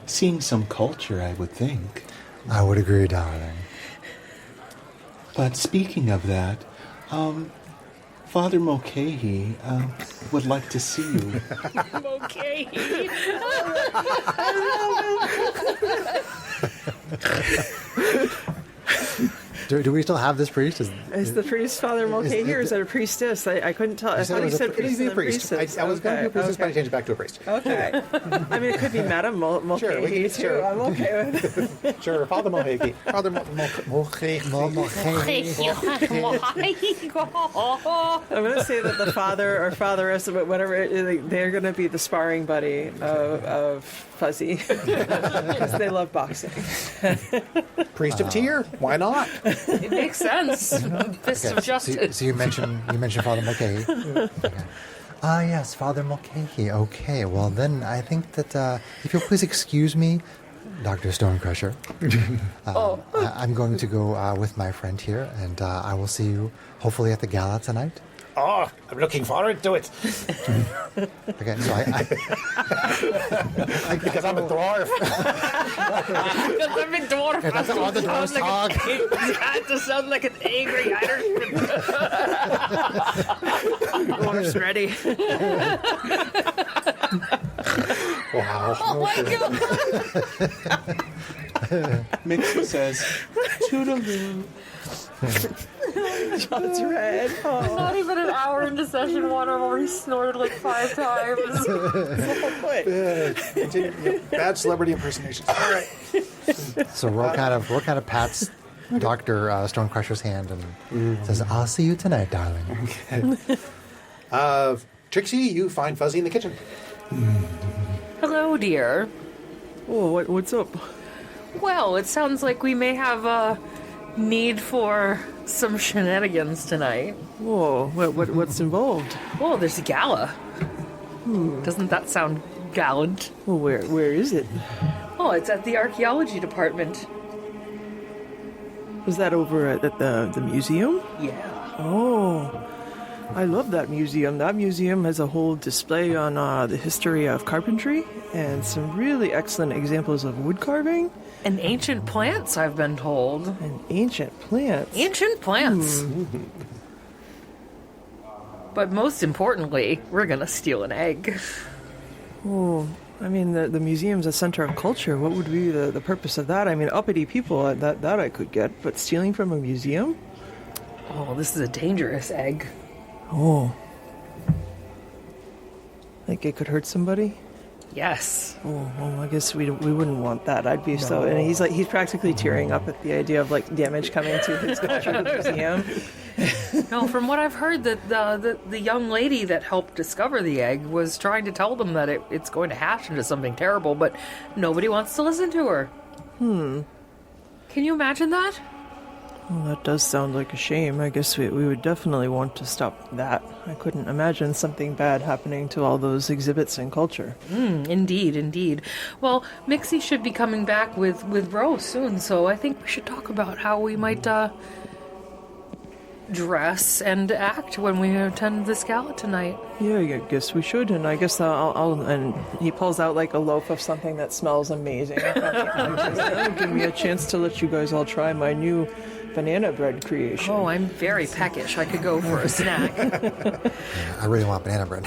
seeing some culture, I would think. I would agree, darling. But speaking of that, Father Mulcahy would like to see you. Okay. Do we still have this priest? Is the priest Father Mulcahy or is it a priestess? I couldn't tell. I thought he said It needs priest to be and a priest. priestess. I was going to be a priestess, but I changed it back to a priest. Okay. I mean, it could be Madame Mulcahy Sure, we can- too. sure. I'm okay with it. Sure, Father Mulcahy. Father Mulcahy. I'm going to say that the father or fatheress, whatever, they're going to be the sparring buddy of Fuzzy because they love boxing. Priest of Tyr? Why not? It makes sense. Fist of justice. So you mentioned Father Mulcahy. Okay. Yes, Father Mulcahy. Okay, well then I think that if you'll please excuse me, Dr. Stonecrusher. I'm going to go with my friend here, and I will see you hopefully at the gala tonight. Oh, I'm looking forward to it. Okay, so Because I'm a dwarf. I'm a dwarf. that's all the dwarves talk. That just sounds like an angry Irishman. Dwarf's ready. Wow. Oh my god. Mixer says, toodaloo. John's red. Oh, Not even an hour into session one, I've already snorted like 5 times. Bad celebrity impersonations. All right. So Ro kind of pats Dr. Stonecrusher's hand and says, "I'll see you tonight, darling." Trixie, you find Fuzzy in the kitchen. Hello, dear. oh, what's up? Well, it sounds like we may have a need for some shenanigans tonight. Whoa, what's involved? Oh, there's a gala. Doesn't that sound gallant? Well, where is it? Oh, it's at the archaeology department. Was that over at the museum? Yeah. Oh, I love that museum. That museum has a whole display on the history of carpentry and some really excellent examples of wood carving. And ancient plants, I've been told. And ancient plants. Ancient plants. But most importantly, we're gonna steal an egg. Oh, I mean, the museum's a center of culture. What would be the purpose of that? I mean, uppity people, that I could get, but stealing from a museum? Oh, this is a dangerous egg. Oh. Like it could hurt somebody? Yes. Oh, well, I guess we wouldn't want that. I'd be so... And he's practically tearing up at the idea of, like, damage coming to his museum. No, from what I've heard, that the young lady that helped discover the egg was trying to tell them that it's going to hatch into something terrible, but nobody wants to listen to her. Can you imagine that? Well, that does sound like a shame. I guess we would definitely want to stop that. I couldn't imagine something bad happening to all those exhibits and culture. Indeed. Well, Mixie should be coming back with Rose soon, so I think we should talk about how we might dress and act when we attend this gala tonight. Yeah, I guess we should, and I guess and he pulls out like a loaf of something that smells amazing. Give me a chance to let you guys all try my new banana bread creation. Oh, I'm very peckish. I could go for a snack. I really want banana bread.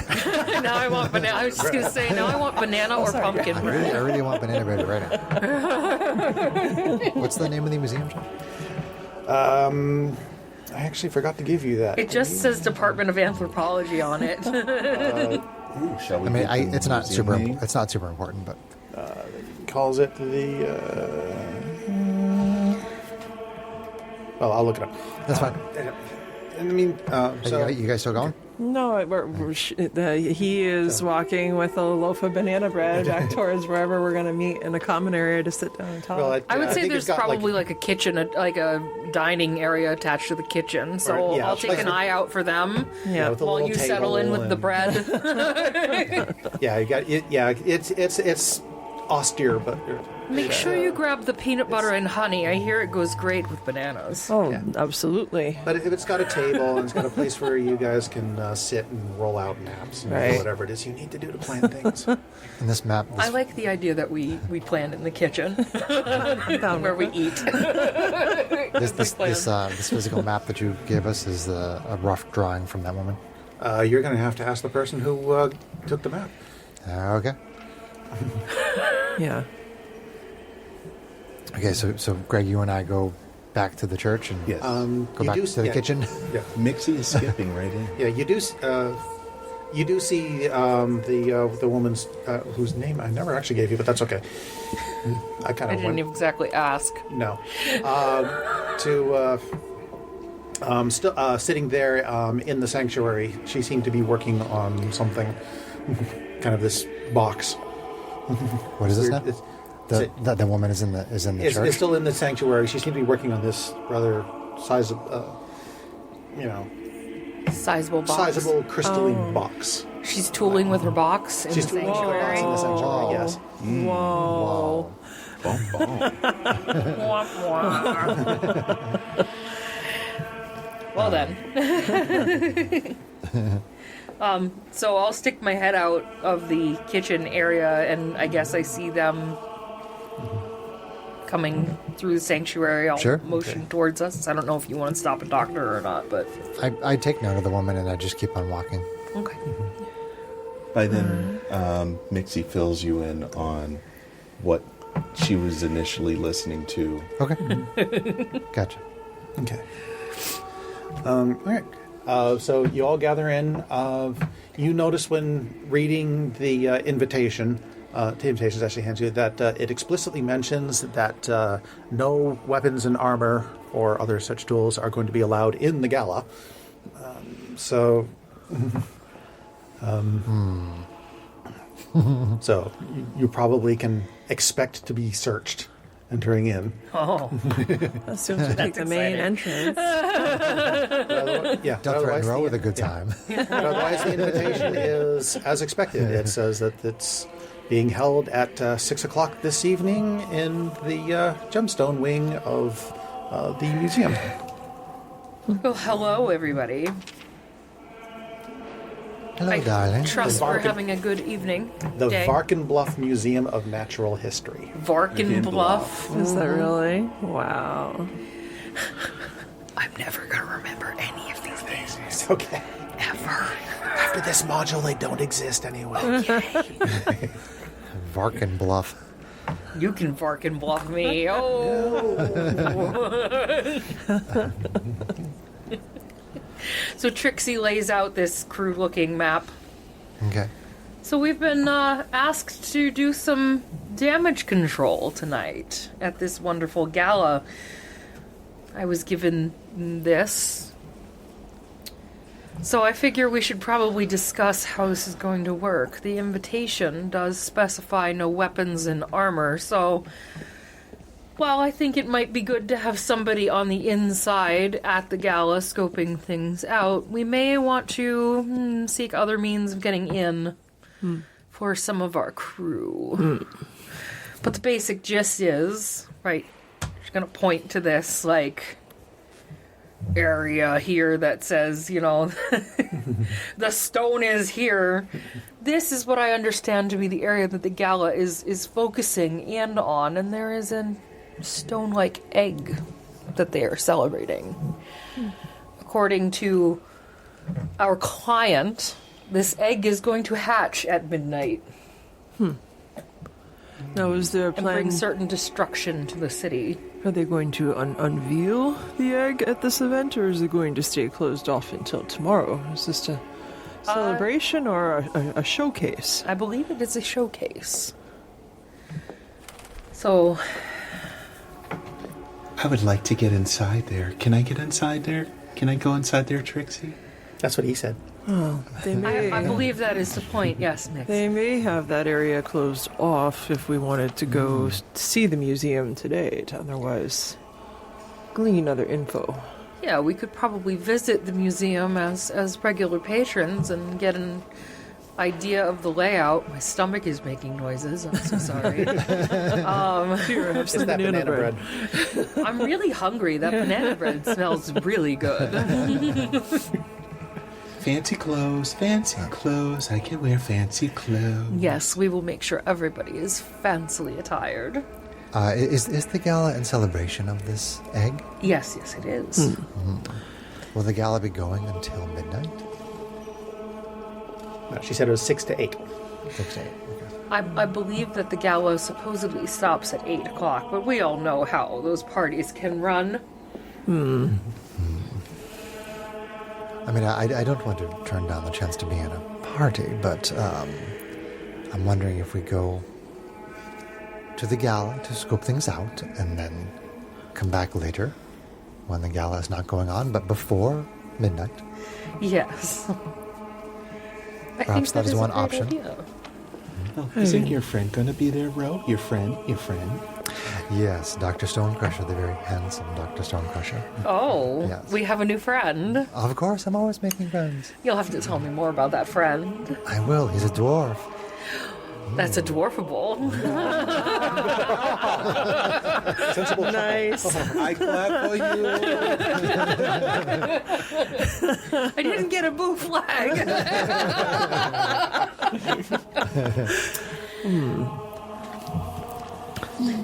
Now I want banana. I was just going to say, now I want banana or pumpkin bread. I really want banana bread right now. What's the name of the museum, John? I actually forgot to give you that. It just says Department of Anthropology on it. Shall we? I mean, get the it's not super. museum name? It's not super important, but Calls it the. Well, I'll look it up. that's fine. I mean, so You guys still going? No, he is walking with a loaf of banana bread back towards wherever we're going to meet in a common area to sit down and talk. well, I would say think there's it's got, probably like a kitchen, like a dining area attached to the kitchen. So Or, yeah, I'll take like an a- eye out for them yeah. with a while little you settle in table with the and- bread. Yeah, you got it. Yeah, it's austere, but Make sure you grab the peanut butter and honey. I hear it goes great with bananas. Oh, Yeah. absolutely. but if it's got a table and it's got a place where you guys can sit and roll out naps and do Right. whatever it is you need to do to plan things. And this map. I like the idea that we plan in the kitchen where we eat. This physical map that you gave us is a rough drawing from that woman. You're going to have to ask the person who took the map. Okay. Yeah. Okay. So Greg, you and I go back to the church and Yes. go You back do- to the yeah. kitchen. Yeah, Mixie is skipping right in. yeah. You do see the woman's whose name I never actually gave you, but that's okay. I kind I of didn't went. exactly ask. No. Still sitting there in the sanctuary, she seemed to be working on something, kind of this box. What is this now? It's- The woman is in the It's church. still in the sanctuary. She seemed to be working on this rather sizable Sizable box. crystalline box. She's tooling with her box in She's the doing a box in the sanctuary. Yes. Whoa. Bum, bum. Well then. So I'll stick my head out of the kitchen area, and I guess I see them coming through the sanctuary. I'll Sure. motion towards us. I don't know if you want to stop and talk to her or not, but I take note of the woman and I just keep on walking. okay. By then, Mixie fills you in on what she was initially listening to. Okay. Gotcha. Okay. All right. So you all gather in. You notice when reading the invitation, the invitation actually hands you that it explicitly mentions that no weapons and armor or other such tools are going to be allowed in the gala. So you probably can expect to be searched entering in. Oh, That seems to be the main entrance. Yeah. Don't threaten otherwise Ro the- with a good time. But otherwise, the invitation is as expected. It says that it's being held at 6 o'clock this evening in the gemstone wing of the museum. well, hello everybody. Hello, I darling. trust The we're Varkin- having a good evening. The day. Varkenbluff Museum of Natural History. Varkin Bluff. Is that really? Wow. I'm never gonna remember any of these names Okay. ever. After this module, they don't exist anyway. Varkin Bluff. You can Varkin Bluff me. Oh. So Trixie lays out this crude-looking map. Okay. So we've been asked to do some damage control tonight at this wonderful gala. I was given this. So I figure we should probably discuss how this is going to work. The invitation does specify no weapons and armor, so... Well, I think it might be good to have somebody on the inside at the gala scoping things out. We may want to seek other means of getting in for some of our crew. But the basic gist is, right, she's going to point to this, like, area here that says, the stone is here. This is what I understand to be the area that the gala is focusing in on, and there is a stone-like egg that they are celebrating. According to our client, this egg is going to hatch at midnight. Now, is there a And plan? bring certain destruction to the city. Are they going to unveil the egg at this event, or is it going to stay closed off until tomorrow? Is this a celebration or a showcase? I believe it is a showcase. So, I would like to get inside there. Can I get inside there? Can I go inside there, Trixie? That's what he said. They may. I believe that is the point. Yes, Nick. They may have that area closed off if we wanted to go see the museum today to otherwise glean other info. Yeah, we could probably visit the museum as regular patrons and get an idea of the layout. My stomach is making noises. I'm so sorry. Here, have It's some that banana bread. I'm really hungry. That banana bread smells really good. Fancy clothes, I can wear fancy clothes. Yes, we will make sure everybody is fancily attired. Is the gala in celebration of this egg? Yes, it is. Will the gala be going until midnight? No, she said it was 6 to 8. 6 to 8. Okay. I believe that the gala supposedly stops at 8 o'clock, but we all know how those parties can run. I mean, I don't want to turn down the chance to be in a party, but I'm wondering if we go to the gala to scope things out and then come back later when the gala is not going on, but before midnight. Yes. I Perhaps think that is a one great option. idea. Oh, isn't your friend going to be there, Ro? Your friend? Yes, Dr. Stonecrusher, the very handsome Dr. Stonecrusher. Oh, Yes. we have a new friend. Of course, I'm always making friends. You'll have to tell me more about that friend. I will. He's a dwarf. That's a dwarfable. Sensible. Nice. I clap for you. I didn't get a boo flag.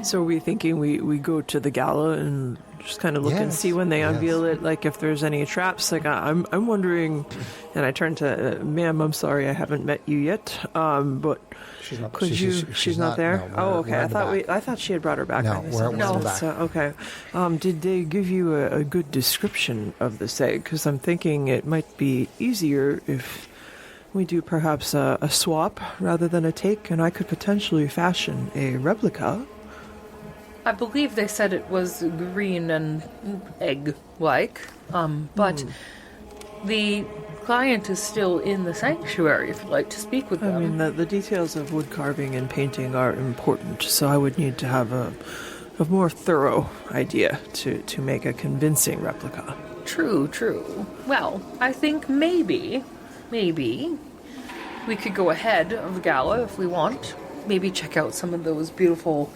So are we thinking we go to the gala and just kind of look and Yes, see when they yes. unveil it, like if there's any traps? Like I'm wondering, and I turn to ma'am. I'm sorry, I haven't met you yet. But She's not. could She's- you? she's She's not not- there. no, we're- Oh, okay. we're I in the thought back. I thought she had brought her back. No, by this we're time. in the back. So, okay. Did they give you a good description of this egg? Because I'm thinking it might be easier if we do perhaps a swap rather than a take, and I could potentially fashion a replica. I believe they said it was green and egg-like, but the client is still in the sanctuary if you'd like to speak with I them. mean, the details of wood carving and painting are important, so I would need to have a more thorough idea to make a convincing replica. True. Well, I think maybe we could go ahead of the gala if we want. Maybe check out some of those beautiful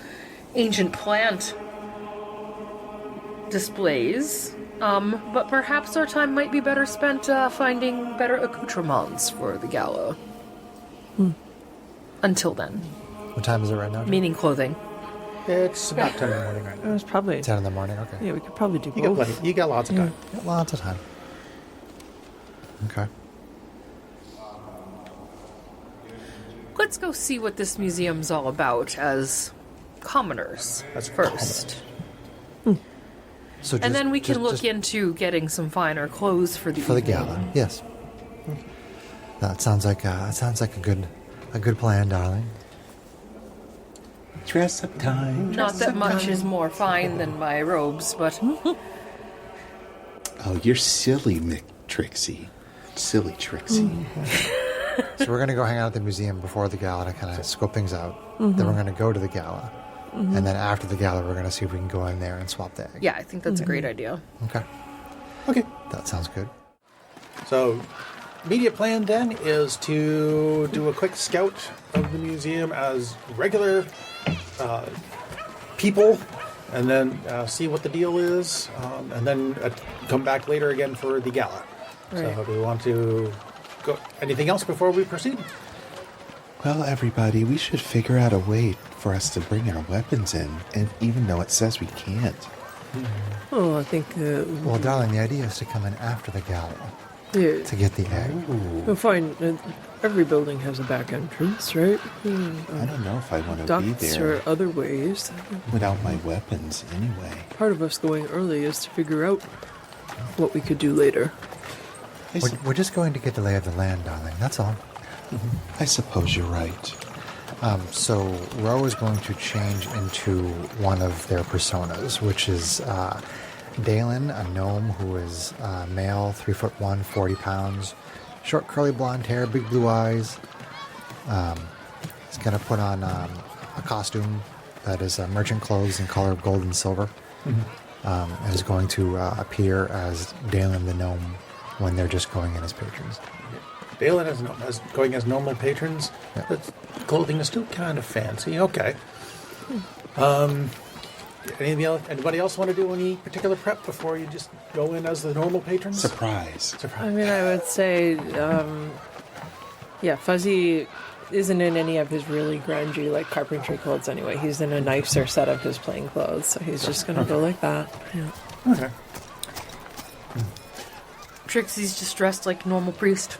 ancient plant displays. But perhaps our time might be better spent finding better accoutrements for the gala. Until then, What time is it right now? Jim? meaning clothing. It's about 10 in the morning right It now. was probably 10 in the morning, okay. yeah. We could probably do You got both. plenty. You got lots of time. Got lots of time. Okay. Let's go see what this museum's all about as commoners As first. So And then we can look just into getting some finer clothes for the for the evening. gala. Yes. That sounds like a good plan, darling. Dress up time. Not that much is more fine than my robes, but Oh, you're silly, Trixie. Silly Trixie. So we're gonna go hang out at the museum before the gala to kind of scope things out. Then we're gonna go to the gala, and then after the gala, we're gonna see if we can go in there and swap the egg. yeah, I think that's a great idea. Okay. Okay. That sounds good. So, immediate plan then is to do a quick scout of the museum as regular people and then see what the deal is, and then come back later again for the gala. Right. So do we want to go? Anything else before we proceed? Well, everybody, we should figure out a way for us to bring our weapons in, and even though it says we can't. Oh, I think Well, darling, the idea is to come in after the gala yeah, to get the egg. we'll find every building has a back entrance, right? I don't know if I want to be Ducts there or other ways. without my weapons anyway. Part of us going early is to figure out what we could do later. We're just going to get the lay of the land, darling. That's all. I suppose you're right. So Ro is going to change into one of their personas, which is Dalen, a gnome who is male, 3'1", 40 pounds, short curly blonde hair, big blue eyes. He's going to put on a costume that is merchant clothes in color of gold and silver, and is going to appear as Dalen the gnome when they're just going in as patrons. Dalen as going as normal patrons. Yeah. But clothing is still kind of fancy. Okay. Anybody else want to do any particular prep before you just go in as the normal patrons? Surprise. I mean, I would say, Fuzzy isn't in any of his really grungy, like, carpentry clothes anyway. He's in a nicer set of his plain clothes, so he's just going to go like that. Yeah. Okay. Trixie's just dressed like a normal priest.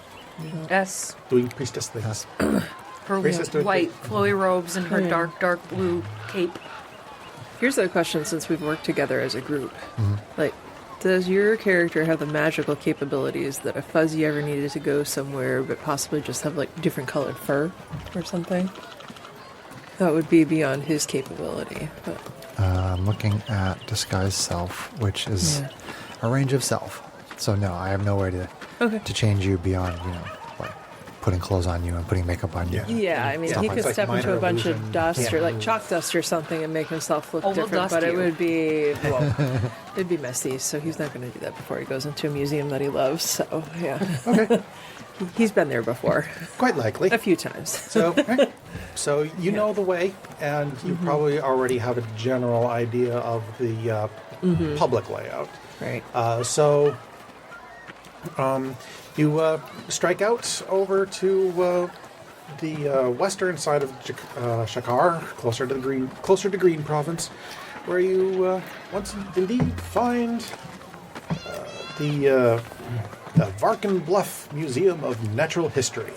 S. Doing priestess things. Her Priestess doing white flowy robes and her Yeah. dark blue cape. Here's the question, since we've worked together as a group. Like, does your character have the magical capabilities that if Fuzzy ever needed to go somewhere, but possibly just have, like, different colored fur or something? That would be beyond his capability. But I'm looking at disguise self, which is a range of self. So no, I have no way to change you beyond, like putting clothes on you and putting makeup on you. yeah, I mean, Stuff he like could that. step into minor a bunch illusion. of dust Yeah. or, like, chalk dust or something and make himself look Oh, we'll different, dust but it you. would be, well, it'd be messy, so he's not going to do that before he goes into a museum that he loves, so, yeah. Okay. He's been there before, Quite likely. a few times. So you know the way, and you probably already have a general idea of the public layout. Right. You strike out over to the western side of Shakar, closer to Green Province, where you once indeed find the Varken Bluff Museum of Natural History.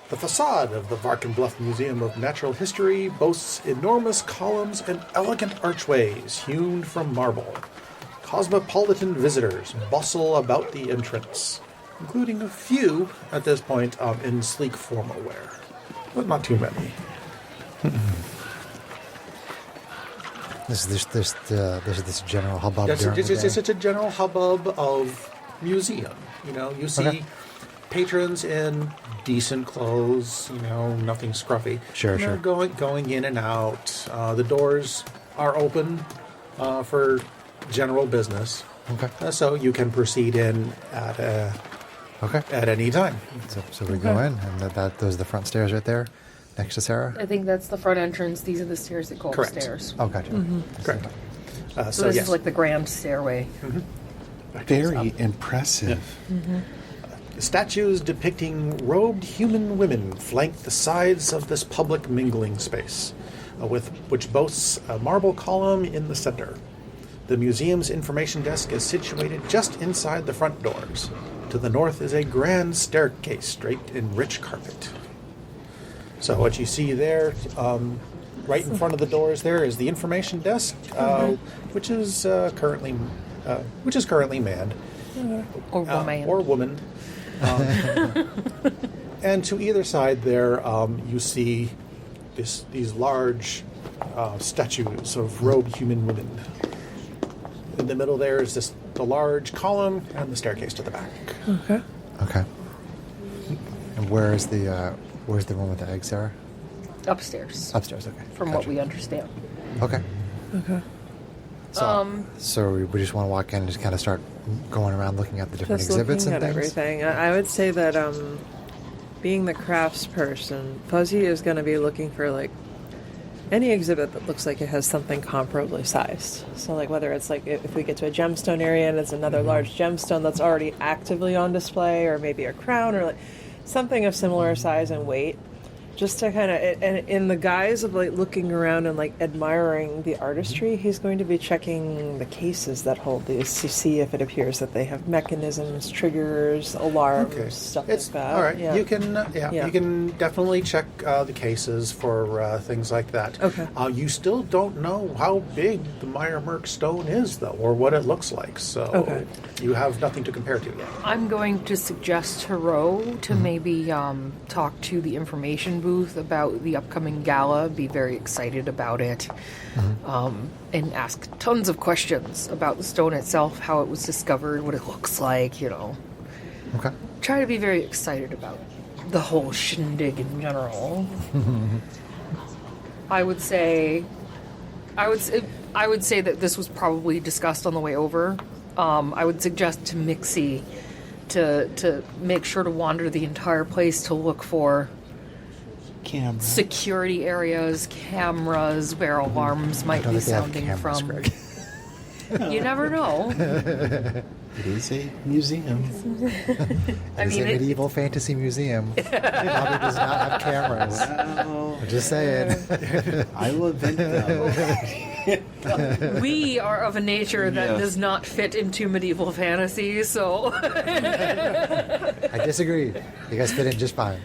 The facade of the Varken Bluff Museum of Natural History boasts enormous columns and elegant archways hewn from marble. Cosmopolitan visitors bustle about the entrance, including a few, at this point, in sleek formal wear. But not too many. There's this general hubbub Yes, during the day. it's a general hubbub of museum. You see Okay. patrons in decent clothes, nothing scruffy. Sure, And they're sure. going in and out. The doors are open for general business. Okay. So you can proceed in Okay. at any time. So we go in, and those are the front stairs right there, next to Sarah. I think that's the front entrance. These are the stairs that go Correct. upstairs. Oh, gotcha. Correct. So this yes. is like the grand stairway. Very impressive. Statues depicting robed human women flank the sides of this public mingling space, which boasts a marble column in the center. The museum's information desk is situated just inside the front doors. To the north is a grand staircase draped in rich carpet. So what you see there, right in front of the doors, there is the information desk, which is currently manned. Or woman. Or woman. And to either side there, you see these large statues of robed human women. In the middle there is the large column and the staircase to the back. Okay. Okay. And where's the one with the egg, Sarah? Upstairs, Upstairs. Okay. from what we understand. Okay. Okay. So we just want to walk in and just kind of start going around looking at the different Just exhibits looking and at things. everything. I would say that being the crafts person, Fuzzy is going to be looking for, like, any exhibit that looks like it has something comparably sized. So, like, whether it's like if we get to a gemstone area and it's another large gemstone that's already actively on display, or maybe a crown, or like something of similar size and weight, just to kind of, and in the guise of like looking around and like admiring the artistry, he's going to be checking the cases that hold these to see if it appears that they have mechanisms, triggers, alarms, stuff like that. All right. Yeah. You can, you can definitely check the cases for things like that. Okay. You still don't know how big the Meyer Merc stone is, though, or what it looks like. So you have nothing to compare to yet. I'm going to suggest to Ro to maybe talk to the information booth about the upcoming gala, be very excited about it, and ask tons of questions about the stone itself, how it was discovered, what it looks like, you know. Okay. Try to be very excited about the whole shindig in general. I would say that this was probably discussed on the way over. I would suggest to Mixie to make sure to wander the entire place to look for Camera. security areas, cameras, where alarms might be sounding from. Greg. You never know. It is a museum. It's a medieval fantasy museum. It probably does not have cameras. Well, I'm just saying. I will invent them. We are of a nature that does not fit into medieval fantasy, so I disagree. You guys fit in just fine.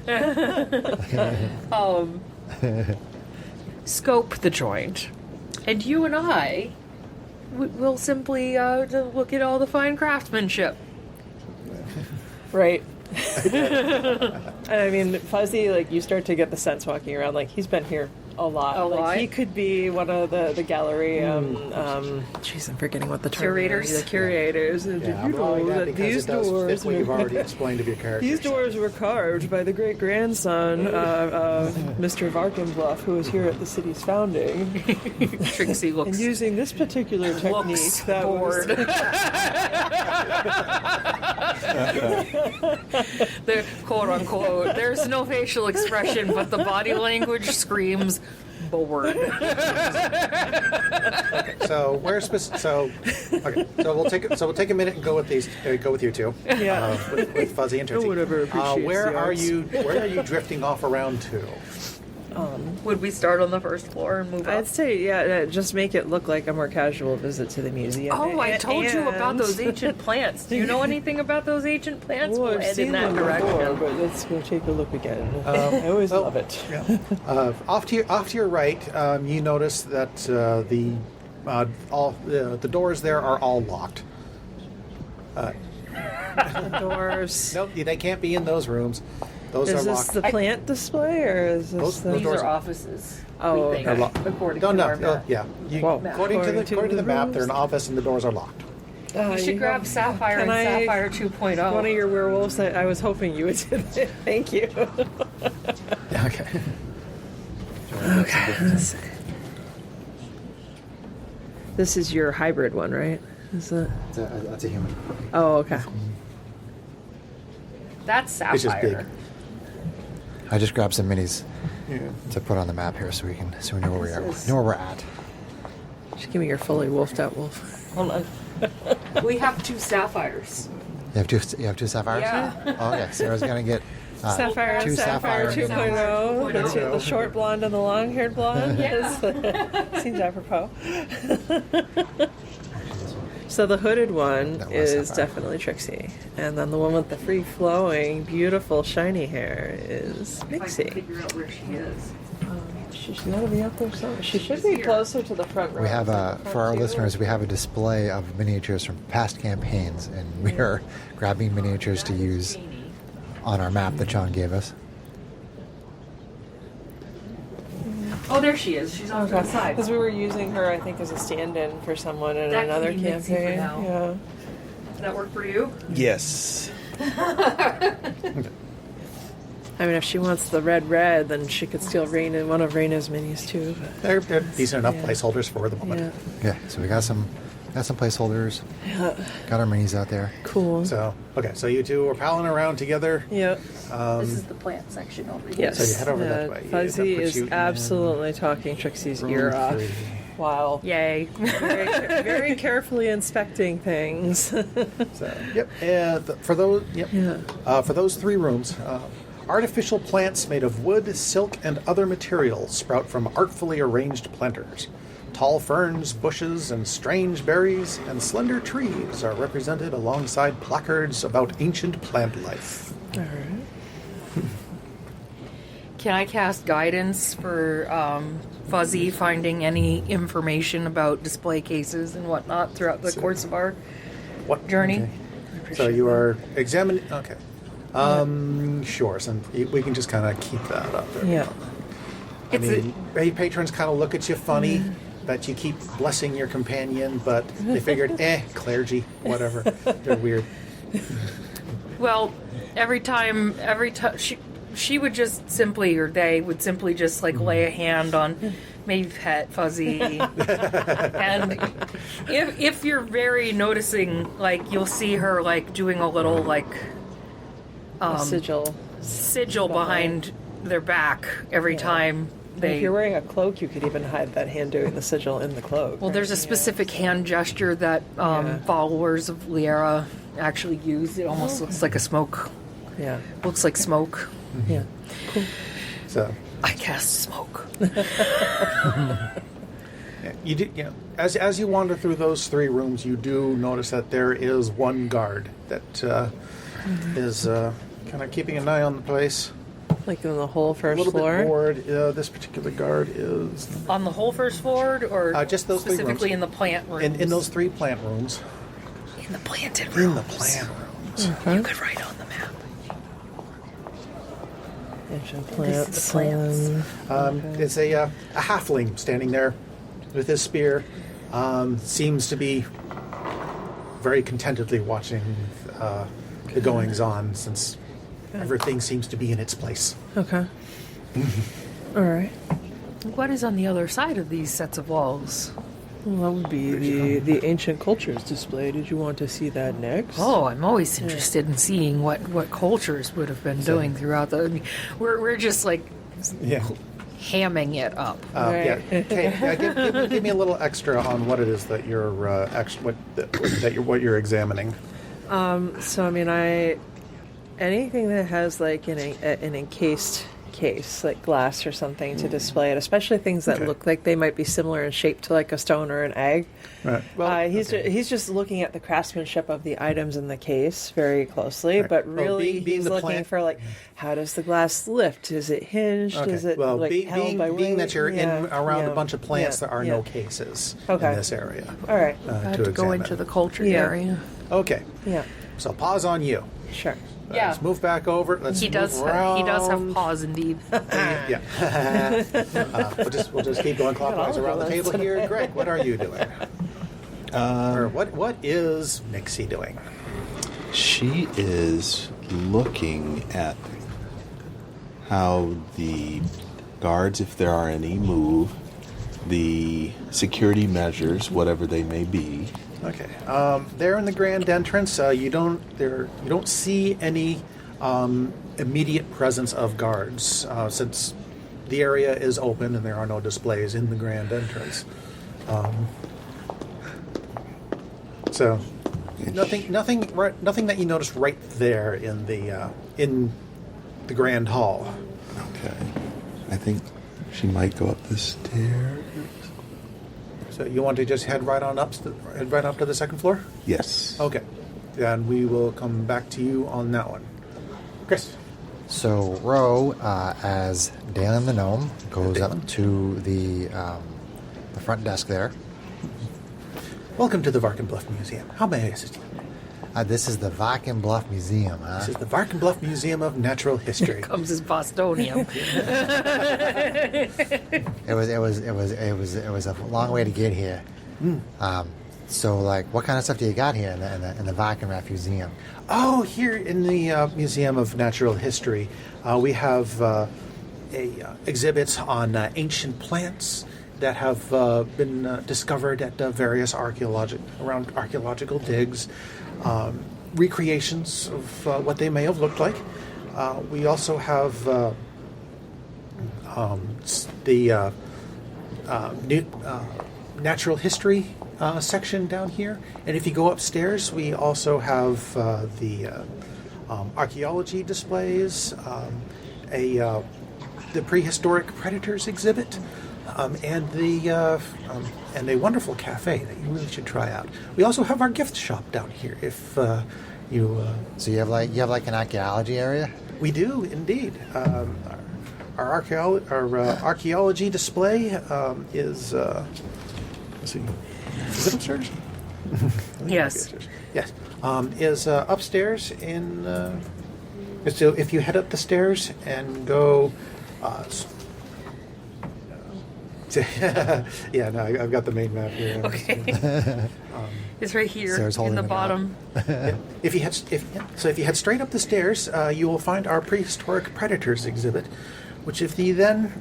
scope the joint. And you and I will simply look at all the fine craftsmanship. Right. And I mean, Fuzzy, like, you start to get the sense walking around, like, he's been here a lot. A lot? He could be one of the gallery, jeez, I'm forgetting what the term Curators? is. The curators. Did Yeah, you I'm rolling know that that because these it does doors fit what you've were... already explained of your characters. These doors were carved by the great-grandson of Mr. Varkenbluff, who was here at the city's founding. Trixie And looks using this particular technique that bored. The quote unquote, there's no facial expression, but the body language screams bored. So we'll take a minute and go with these. Go with you two. Yeah. With Fuzzy and Trixie. Whatever appreciates where the are arts. you? Where are you drifting off around to? Would we start on the first floor and move up? I'd say, just make it look like a more casual visit to the museum. Oh, I told you about And- those ancient plants. Do you know anything about those ancient plants? Well, We'll I've head seen in that them direction. before, but let's go take a look again. I always love it. Off to your right, you notice that the doors there are all locked. The doors. Nope, they can't be in those rooms. Those Is are this locked. the plant display, or is this Those the... These doors are offices. Oh, we think, They're locked. according No, to no, our map. yeah. Whoa. According to the map, rules? they're an office and the doors are locked. You should grab Sapphire Can and I- Sapphire 2.0. One of your werewolves, I was hoping you would do that. Thank you. Okay. Okay, let's see. This is your hybrid one, right? Is that... That's a human. Oh, okay. That's It's just Sapphire. big. I just grabbed some minis to put on the map here so we know where we are. Know where we're at. Just give me your fully wolfed out wolf. Hold on. We have 2 Sapphires. You have two sapphires? Yeah. Oh, okay. Sarah's gonna get Sapphire two and Sapphire Sapphire 2.0. That's 2.0. the short blonde and the long haired blonde. Yeah. Seems apropos. So the hooded one That was is Sapphire. definitely Trixie. And then the one with the free flowing, beautiful, shiny hair is If I can Mixie. figure out where she is. She's got to be up there somewhere. She should be closer to the front row. We have Is that the for front our too? listeners, we have a display of miniatures from past campaigns, and we are grabbing miniatures to use on our map that John gave us. Oh, there she is. She's on the side. Because we were using her, I think, as a stand-in for someone in That could another be Mixie for campaign. now. Yeah. Does that work for you? Yes. I mean, if she wants the red, then she could steal Raina, one of Raina's minis too. But, They're decent enough Yeah. placeholders for the moment. yeah. Yeah, so we got some Got some placeholders. Got our minis out there. Cool. So, okay, so you two are palling around together. Yep. This is the plant section over here. Yes. So you head over that way. Fuzzy That puts is you in absolutely talking Trixie's ear off. 3. Wow. Yay. Very carefully inspecting things. So, yep. For those, for those 3 rooms, artificial plants made of wood, silk, and other materials sprout from artfully arranged planters. Tall ferns, bushes, and strange berries and slender trees are represented alongside placards about ancient plant life. All right. Can I cast guidance for Fuzzy finding any information about display cases and whatnot throughout the course of our journey? Okay. So you are examining. Okay. Sure. So we can just kind of keep that up there. Yeah. I mean, patrons kind of look at you funny that you keep blessing your companion, but they figured, clergy, whatever. They're weird. Well, every time she would just simply, or they would simply just like lay a hand on maybe pet Fuzzy, and if you're very noticing, like you'll see her like doing a little like sigil behind their back every time. If you're wearing a cloak, you could even hide that hand doing the sigil in the cloak. Well, there's a specific hand gesture that followers of Liera actually use. It almost looks like a smoke. Yeah. Looks like smoke. Yeah. Cool. So I cast smoke. you do. You know, as you wander through those 3 rooms, you do notice that there is one guard that is kind of keeping an eye on the place. Like in the whole A first little floor? bit bored. This particular guard is On the whole first floor, or just those 3 rooms. specifically in the plant rooms? In those 3 plant rooms. In the planted rooms. In the plant rooms. You could write on the map. Ancient This is the plants. It's a halfling standing there with his spear. Seems to be very contentedly watching the goings on, since everything seems to be in its place. Okay. All right. What is on the other side of these sets of walls? Well, that would be the ancient cultures display. Did you want to see that next? Oh, I'm always interested in seeing what cultures would have been doing throughout the. I mean, we're just like hamming it up. Right. Okay, give me a little extra on what it is that you're what you're examining. So I mean, anything that has like an encased case, like glass or something, to display it, especially things that look like they might be similar in shape to like a stone or an egg. Right. Well, he's just looking at the craftsmanship of the items in the case very closely, but really being he's the looking for like, how does the glass lift? Is it hinged? Okay. Is it well, held by weight? being that you're around a bunch of plants, Yeah. there are no cases in Okay. this area. All right. I had to go into the culture area. Okay. Yeah. So pause on you. Sure. Yeah. Let's move back over. He does have paws indeed. Yeah. We'll just keep going clockwise around the table here. Greg, what are you doing? Or what is Nixie doing? She is looking at how the guards, if there are any, move, the security measures, whatever they may be. Okay. There in the grand entrance, you don't see any immediate presence of guards since the area is open and there are no displays in the grand entrance. So nothing that you notice right there in the grand hall. Okay. I think she might go up the stairs. So you want to just head right up to the second floor? Yes. Okay. Then we will come back to you on that one. Chris. So Ro, as Dalen the gnome, goes up to the front desk there. Welcome to the Varkenbluff Museum. How may I assist you? This is the Vaken Bluff Museum, huh? This is the Varkenbluff Museum of Natural History. Comes his Bostonium. It was a long way to get here. So, like, what kind of stuff do you got here in the Varkenbluff Museum? Oh, here in the Museum of Natural History, we have exhibits on ancient plants that have been discovered at various archaeological digs, recreations of what they may have looked like. We also have the natural history section down here, and if you go upstairs, we also have the archaeology displays, the prehistoric predators exhibit, and a wonderful cafe that you really should try out. We also have our gift shop down here. If you So you have like an archaeology area? we do indeed. Our archaeology display is. Let's see. Is it upstairs? Yes. Yes. Is upstairs in. So if you head up the stairs and go. Yeah, no, I've got the main map here. Okay. It's right here Sarah's in holding the it bottom. Yeah. If you head straight up the stairs, you will find our prehistoric predators exhibit, which if you then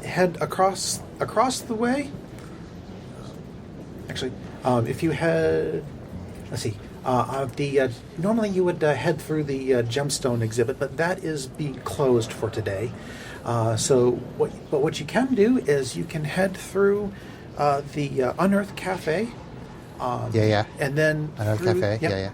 head across the way. Actually, if you head, let's see, normally you would head through the gemstone exhibit, but that is being closed for today. What you can do is you can head through the Unearthed Cafe. And then Unearthed through- Cafe. yep.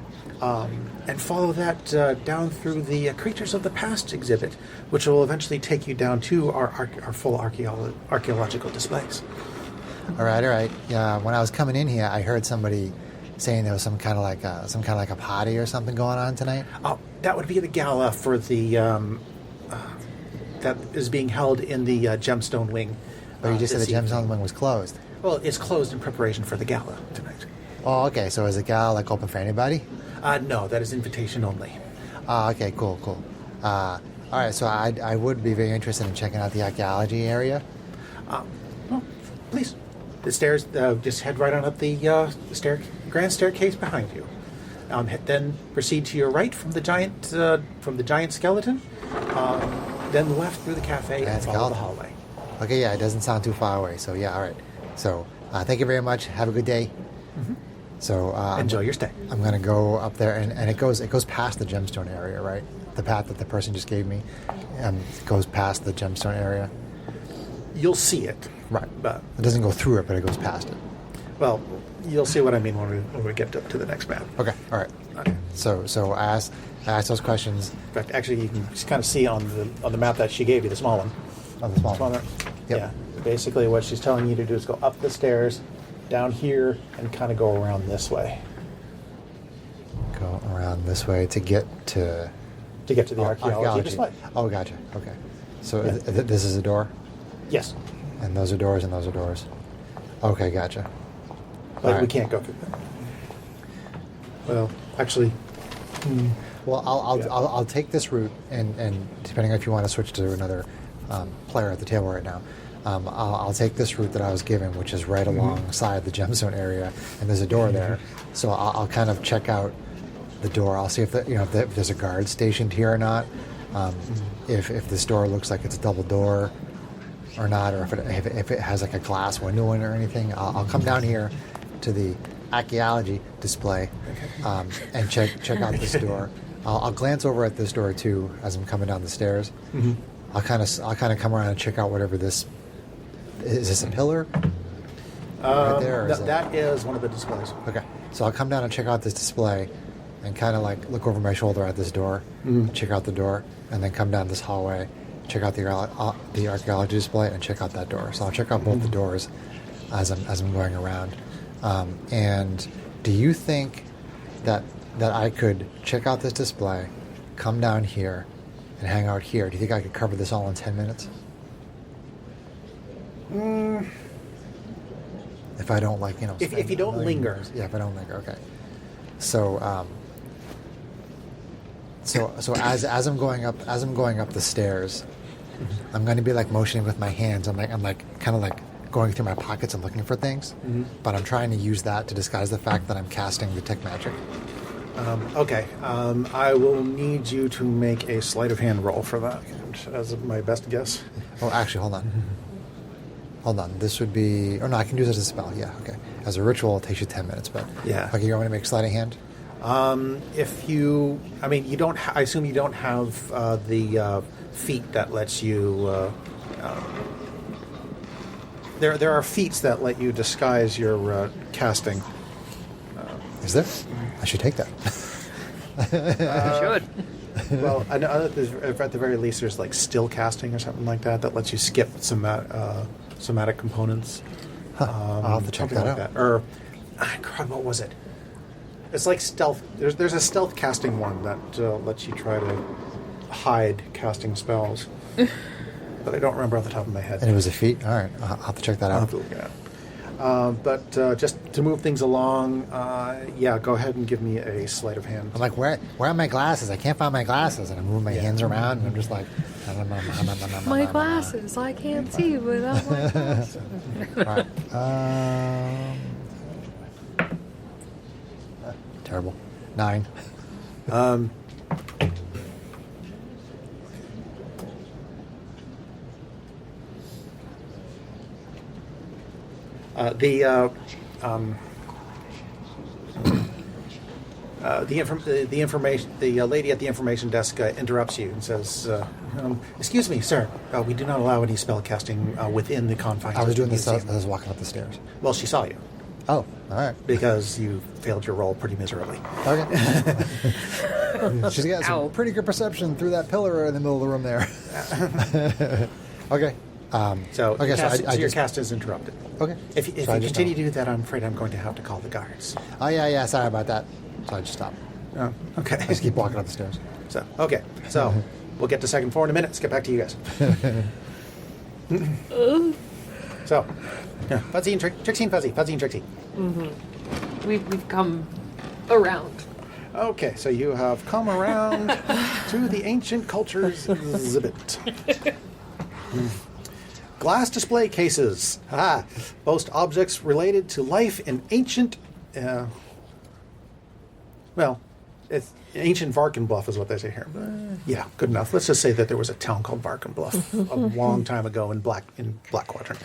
And follow that down through the Creatures of the Past exhibit, which will eventually take you down to our full archaeological displays. All right. Yeah, when I was coming in here, I heard somebody saying there was some kind of like a party or something going on tonight. That would be the gala for the that is being held in the gemstone wing. But you just said this the gemstone evening. wing was closed. Well, it's closed in preparation for the gala tonight. Oh, okay. So is the gala like open for anybody? No, that is invitation only. Okay, cool. All right, so I would be very interested in checking out the archaeology area. Well, please. The stairs, just head right on up the grand staircase behind you. Then proceed to your right from the giant skeleton. Then left through the cafe and follow the hallway. Okay, yeah, it doesn't sound too far away. So yeah, all right. So thank you very much. Have a good day. Mm-hmm. So Enjoy your stay. I'm gonna go up there, and it goes past the gemstone area, right? The path that the person just gave me goes past the gemstone area. You'll see it. Right. But It doesn't go through it, but it goes past it. well, you'll see what I mean when we get to the next map. Okay. All right. Okay. So I asked those questions In fact, actually, you can just kind of see on the map that she gave you, the small one. on the small Small one. one. Yep. Yeah. Basically, what she's telling you to do is go up the stairs, down here, and kind of go around this way Go around this way to get to to get to the archaeology display. Oh, gotcha. Okay. So Yeah. this is a door, Yes, and those are doors, and those are doors. Okay, gotcha. but we Alright. can't go through that. Well, actually, Well, I'll Yeah. I'll take this route, and depending on if you want to switch to another player at the table right now, I'll take this route that I was given, which is right alongside the gemstone area, and there's a door there. So I'll kind of check out the door. I'll see if if there's a guard stationed here or not. If this door looks like it's a double door or not, or if it has like a glass window in it or anything, I'll come down here to the archaeology display and check out this door. I'll glance over at this door too as I'm coming down the stairs. I'll kind of come around and check out whatever this is. This a pillar right there? Or is that is one of the displays. Okay, so I'll come down and check out this display, and kind of like look over my shoulder at this door, check out the door, and then come down this hallway, check out the archaeology display, and check out that door. So I'll check out both the doors as I'm going around. And do you think that I could check out this display, come down here, and hang out here? Do you think I could cover this all in 10 minutes? If I don't If spend you don't a million linger. years. Yeah, if I don't linger, okay. So so as I'm going up the stairs, I'm going to be like motioning with my hands. I'm like kind of like going through my pockets and looking for things, but I'm trying to use that to disguise the fact that I'm casting detect magic. Okay, I will need you to make a sleight of hand roll for that, as my best guess. Oh, actually, hold on. hold on. This would be... Oh, no, I can use it as a spell. Yeah, okay. As a ritual, it takes you 10 minutes, but... Yeah. Okay, you want me to make sleight of hand? If you... I mean, you don't... I assume you don't have the feat that lets you... There are feats that let you disguise your casting. Is there? I should take that. Should. Well, I know that at the very least there's like still casting or something like that lets you skip somatic components. I'll have to check something that like out. that. Or, God, what was it? It's like stealth. There's a stealth casting one that lets you try to hide casting spells. But I don't remember off the top of my head. And it was a feat? All right, I'll have to check that I'll out. have to look it up. But just to move things along, yeah, go ahead and give me a sleight of hand. I'm like, where are my glasses? I can't find my glasses. And I'm moving my hands around, and I'm just like... My glasses. I can't see without my glasses. All right. Terrible. 9. The lady at the information desk interrupts you and says, "Excuse me, sir. We do not allow any spell casting within the confines." I was of doing the this as museum." I was walking up the stairs. Well, she saw you Oh, all right. because you failed your roll pretty miserably. Okay. She's got some Ow. pretty good perception through that pillar in the middle of the room there. Okay. So, okay, so I your just... cast is interrupted. Okay. If So I you just continue to do that, I'm afraid I'm going to have to call the guards. Oh, yeah, sorry about that. So I just stopped. Oh, okay. I just keep walking up the stairs. So, okay. So, we'll get to second floor in a minute. Let's get back to you guys. So, yeah, Fuzzy and Trixie and Fuzzy. Fuzzy and Trixie. We've come around. Okay, so you have come around to the ancient cultures exhibit. Glass display cases. Boast objects related to life in ancient... it's ancient Varkenbluff is what they say here. Yeah, good enough. Let's just say that there was a town called Varkenbluff a long time ago in Black Quadrant.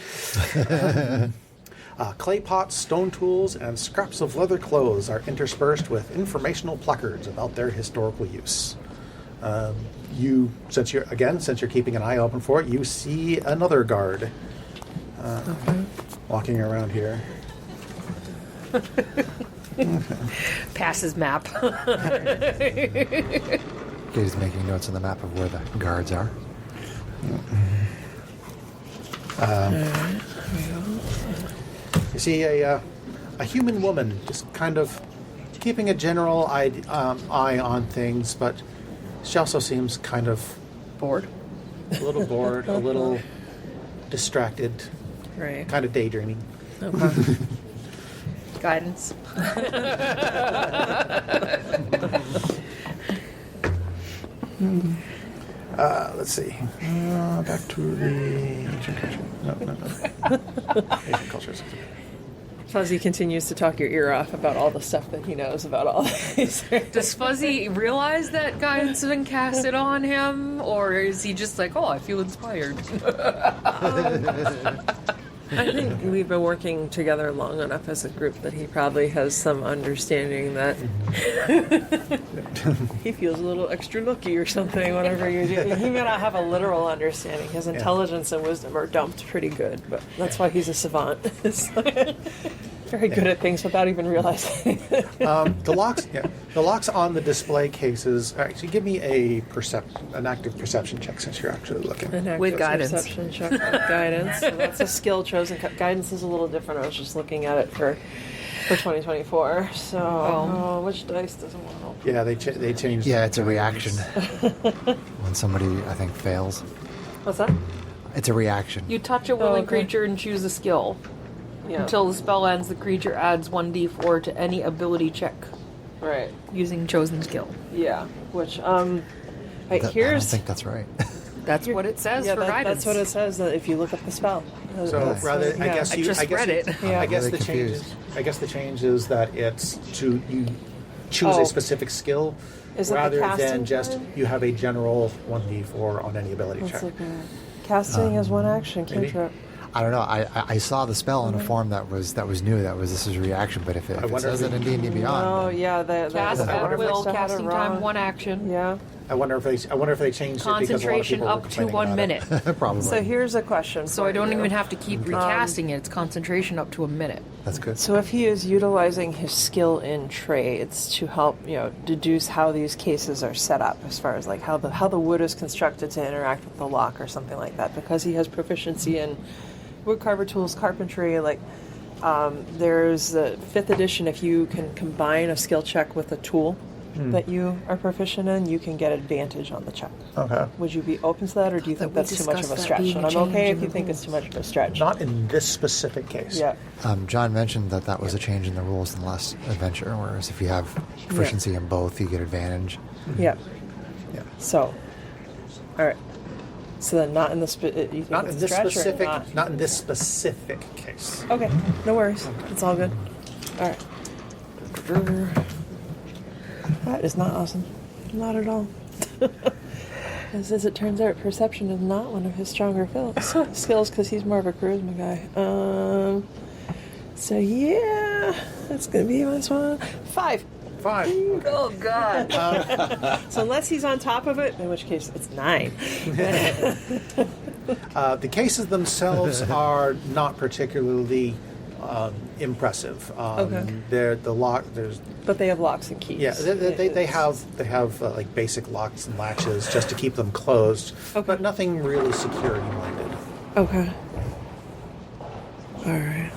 Clay pots, stone tools, and scraps of leather clothes are interspersed with informational placards about their historical use. Since you're keeping an eye open for it, you see another guard walking around here. Pass his map. He's making notes on the map of where the guards are. You see a human woman just kind of keeping a general eye on things, but she also seems kind of Bored. a little bored, a little distracted, Right. kind of daydreaming. Okay. Guidance. Let's see. Back to the ancient culture. No. Ancient cultures. Fuzzy continues to talk your ear off about all the stuff that he knows about all these. Does Fuzzy realize that guidance has been casted on him, or is he just like, oh, I feel inspired? I think we've been working together long enough as a group that he probably has some understanding that he feels a little extra looky or something, whatever you're doing. He may not have a literal understanding. His intelligence and wisdom are dumped pretty good, but that's why he's a savant. It's like, very good at things without even realizing it. The locks on the display cases. Actually, give me an active perception check since you're actually looking. An active With guidance. Perception check with guidance. So that's a skill chosen. Guidance is a little different. I was just looking at it for 2024. So, which dice doesn't want to help? Yeah, they changed. Yeah, it's a reaction when somebody, I think, fails. What's that? It's a reaction. You touch a willing okay. creature and choose a skill. Yeah. Until the spell ends, the creature adds 1d4 to any ability check Right. using chosen skill. Yeah. Which, right, I don't here's... think that's right. That's what it says for guidance. That's what it says, that if you look up the spell. So rather, I guess I you. just read it. Yeah. I guess Really the change. confused. I guess the change is that it's to you choose Oh. a specific skill Is it the rather casting than just part? you have a general 1d4 on any ability It's check. like casting is one action, maybe. cantrip. I don't know. I saw the spell in a form that was new. This is a reaction. But if it says it in D&D Beyond, Oh yeah, Cast at will, still had it casting wrong. time 1 action. Yeah. I wonder if they changed it because a lot of Concentration people were up to complaining 1 about it. minute. probably. So here's a question. So for I don't you. even have to keep recasting it. It's concentration up to a minute. That's good. So if he is utilizing his skill in trades to help, deduce how these cases are set up, as far as like how the wood is constructed to interact with the lock or something like that, because he has proficiency in wood carver tools, carpentry, like there's the 5th edition. If you can combine a skill check with a tool that you are proficient in, you can get advantage on the check. Okay. Would you be open to that, or do you think we that's too much of a discussed that stretch? being And a I'm change okay in if you the think it's too much of a stretch. Not in this specific case. Yeah. John mentioned that was a change in the rules in the last adventure, whereas if you have proficiency in both, you get advantage. Yeah. Yeah. So, all right. So then, not in the you think Not it's in this a stretch or specific. Not in this specific case. Okay, no worries. It's all good. All right. That is not awesome. Not at all. As it turns out, perception is not one of his stronger skills because he's more of a charisma guy. So yeah, that's gonna be -1. 5. 5. Oh, God. So unless he's on top of it, in which case it's 9. The cases themselves are not particularly impressive. Okay. They're the lock. There's But they have locks and keys. yeah. They have like basic locks and latches just to keep them closed, Okay. but nothing really security minded. Okay. All right.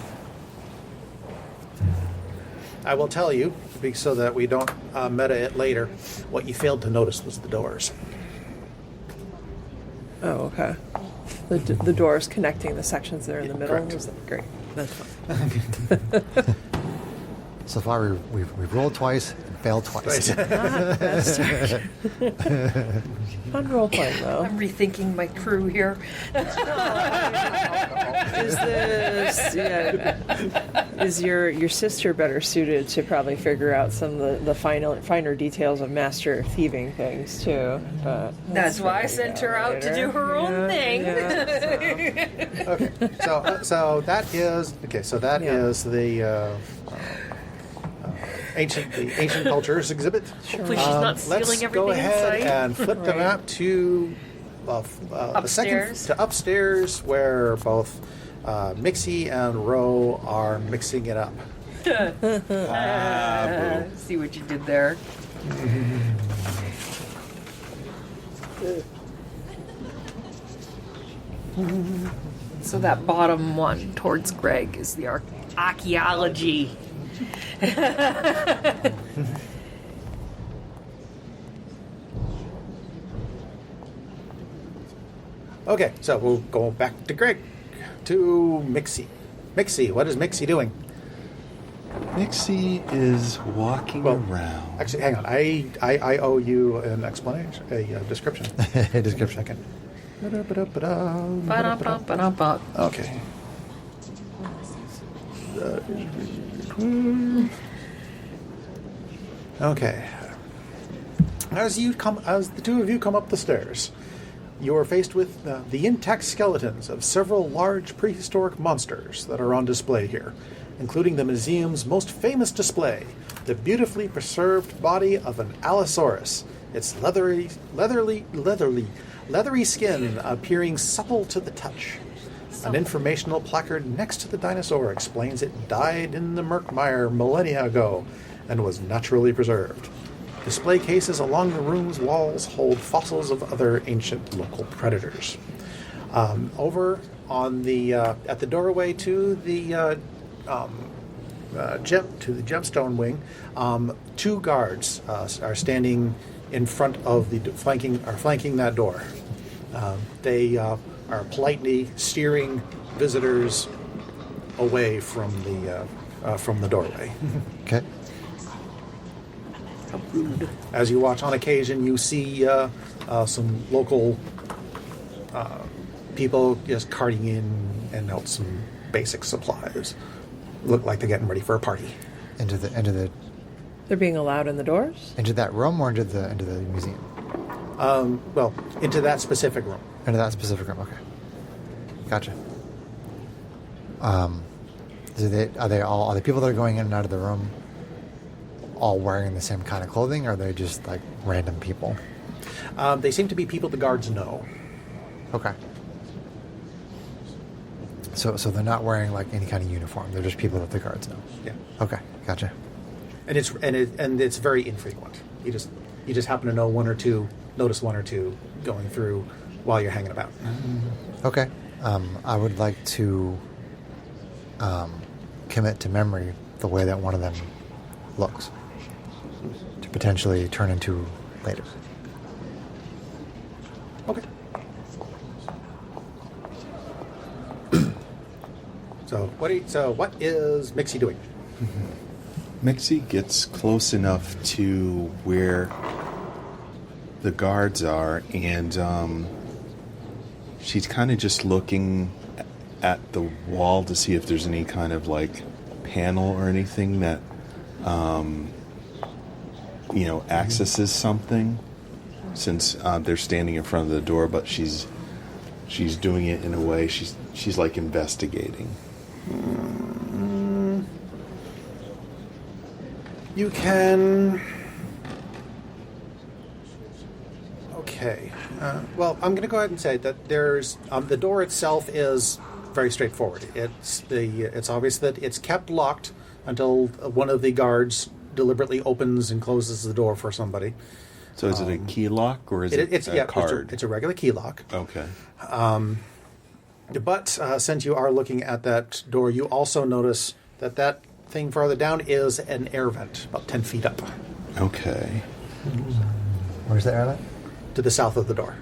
I will tell you, so that we don't meta it later. What you failed to notice was the doors. Oh, okay. The doors connecting the sections that are in the middle. Correct. Great. That's fine. So far, we've rolled twice and failed twice. Best start. Fun role playing though. I'm rethinking my crew here. Is your sister better suited to probably figure out some of the finer details of master thieving things too? But That's why I figure sent it her out to later. do her own thing. Okay, so that is the ancient cultures exhibit. Hopefully she's not stealing Let's everything go ahead in sight. and flip the map to the second Upstairs. to upstairs, where both Mixie and Ro are mixing it up. See what you did there. So that bottom one towards Greg is the archaeology. Okay, so we'll go back to Greg, to Mixie. Mixie, what is Mixie doing? Nixie is walking Well, around. Actually, hang on. I owe you an explanation, a description. Description. Second. Ba-dum-bum-ba-dum-bum. Okay. Okay. As the two of you come up the stairs, you are faced with the intact skeletons of several large prehistoric monsters that are on display here, including the museum's most famous display, the beautifully preserved body of an Allosaurus, its leathery skin appearing supple to the touch. An informational placard next to the dinosaur explains it died in the Murkmire millennia ago and was naturally preserved. Display cases along the room's walls hold fossils of other ancient local predators. Over on the at the doorway to the gemstone wing, two guards are standing in front of the flanking that door. They are politely steering visitors away from the doorway. Okay. As you watch, on occasion you see some local people just carting in and out some basic supplies. Look like they're getting ready for a party. Into the They're being allowed in the doors? into that room or into the museum? Well, into that specific room. Into that specific room. Okay. Gotcha. Are the people that are going in and out of the room all wearing the same kind of clothing, or are they just like random people? They seem to be people the guards know. Okay. So they're not wearing like any kind of uniform. They're just people that the guards know. Yeah. Okay, gotcha. And it's very infrequent. You just happen to notice one or two going through while you're hanging about. Okay. I would like to commit to memory the way that one of them looks to potentially turn into later. Okay. So what is Mixie doing? Mixie gets close enough to where the guards are, and she's kind of just looking at the wall to see if there's any kind of like panel or anything that accesses something, since they're standing in front of the door, but she's doing it in a way she's like investigating. You can. Okay. Well, I'm going to go ahead and say that there's the door itself is very straightforward. It's obvious that it's kept locked until one of the guards deliberately opens and closes the door for somebody. So is it a key lock, or is it a card? It's a regular key lock. Okay. But since you are looking at that door, you also notice that thing farther down is an air vent, about 10 feet up. Okay. Where's the air vent? To the south of the door.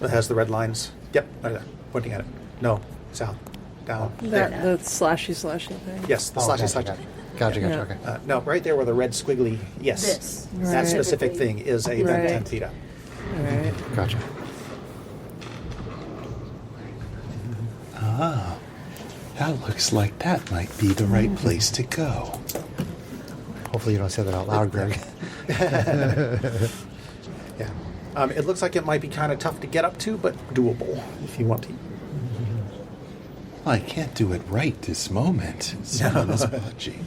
It has the red lines. Yep, right there, pointing at it. No, south, down, there. The slashy thing. Yes, the slashy. Gotcha. Yeah. Okay. No, right there where the red squiggly, yes. This. That Right. specific thing is a vent Right. 10 feet up. All right. Gotcha. Ah, that looks like that might be the right place to go. Hopefully you don't say that out loud, Greg. Yeah. It looks like it might be kind of tough to get up to, but doable if you want to. I can't do it right this moment. Someone is watching.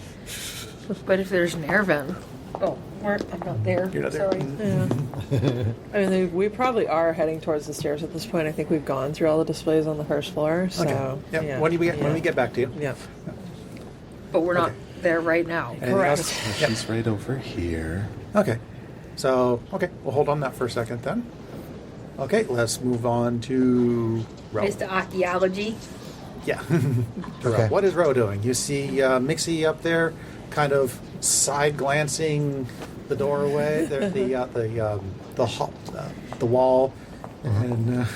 But if there's an air vent. Oh, I'm not there. You're not there. Sorry. Yeah. I mean, we probably are heading towards the stairs at this point. I think we've gone through all the displays on the first floor. So, Okay. Yep. yeah. When we get back to you. Yeah. But we're not Okay. there right now. Anything Correct. else? Yep. She's right over here. Okay. So, we'll hold on that for a second then. Okay, let's move on to Ro. Is the archaeology? Yeah. Okay. What is Ro doing? You see Mixie up there, kind of side glancing the doorway, the wall, and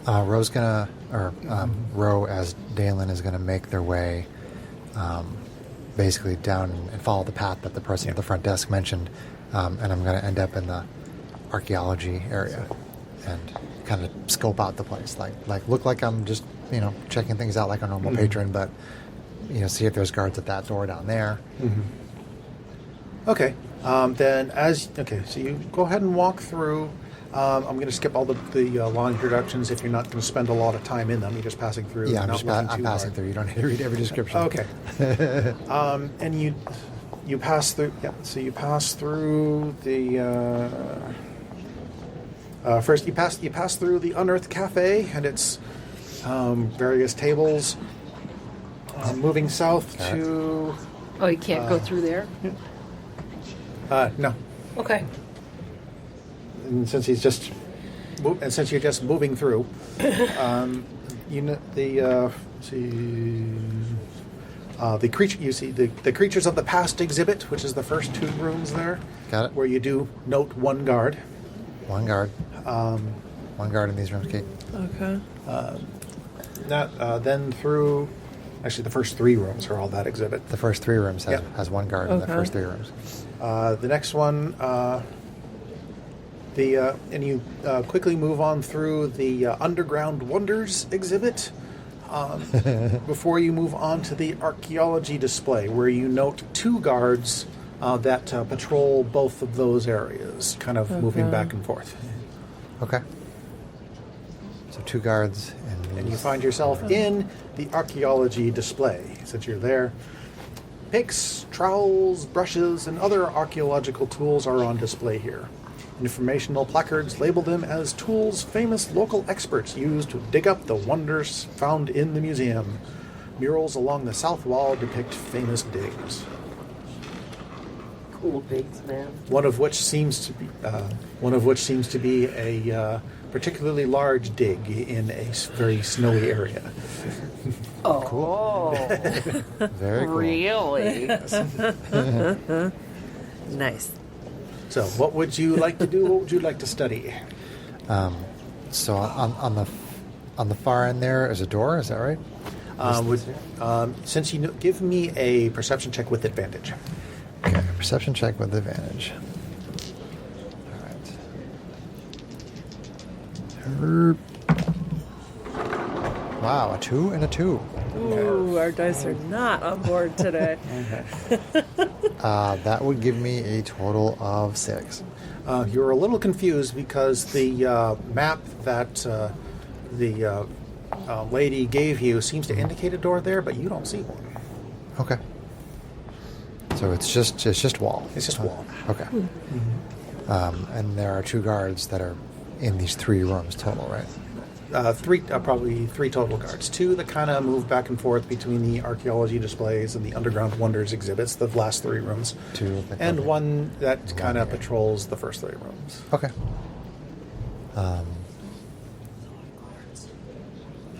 Ro's gonna, Ro as Dalen is gonna make their way, basically down and follow the path that the person at the front desk mentioned, and I'm gonna end up in the archaeology area and kind of scope out the place, like look like I'm just checking things out like a normal patron, but see if there's guards at that door down there. okay. So you go ahead and walk through. I'm going to skip all the long introductions if you're not going to spend a lot of time in them. You're just passing through. Yeah, not I'm looking too passing hard. through. You don't need to read every description. Okay. And you pass through. Yeah. So you pass through the. First, you pass through the Unearthed Cafe and its various tables. Moving south to. Oh, you can't go through there? No. Okay. And since you're just moving through, the creature. You see the creatures of the past exhibit, which is the first two rooms there. Got it. Where you do note one guard. One guard. One guard in these rooms, Kate. Okay. Then through. Actually, the first three rooms are all that exhibit. The first three rooms Yeah. has one guard in the Okay. first three rooms. The next one, and you quickly move on through the Underground Wonders exhibit before you move on to the archaeology display, where you note two guards that patrol both of those areas, kind of moving back and forth. Okay. So 2 guards. And you find yourself in the archaeology display. Since you're there, picks, trowels, brushes, and other archaeological tools are on display here. Informational placards label them as tools famous local experts use to dig up the wonders found in the museum. Murals along the south wall depict famous digs. Cool digs, man. One of which seems to be a particularly large dig in a very snowy area. Oh, Very cool. really? Nice. So, what would you like to do? What would you like to study? So on the far end there is a door. Is that right? Since you give me a perception check with advantage. Okay, perception check with advantage. All right. Wow, a 2 and a 2. Ooh, our dice are not on board today. That would give me a total of 6. You're a little confused because the map that the lady gave you seems to indicate a door there, but you don't see one. Okay. So it's just wall. It's just wall. Okay. And there are 2 guards that are in these 3 rooms total, right? Probably 3 total guards. 2 that kind of move back and forth between the archaeology displays and the underground wonders exhibits, the last 3 rooms. 2. And 1 that kind of patrols the first 3 rooms. Okay. All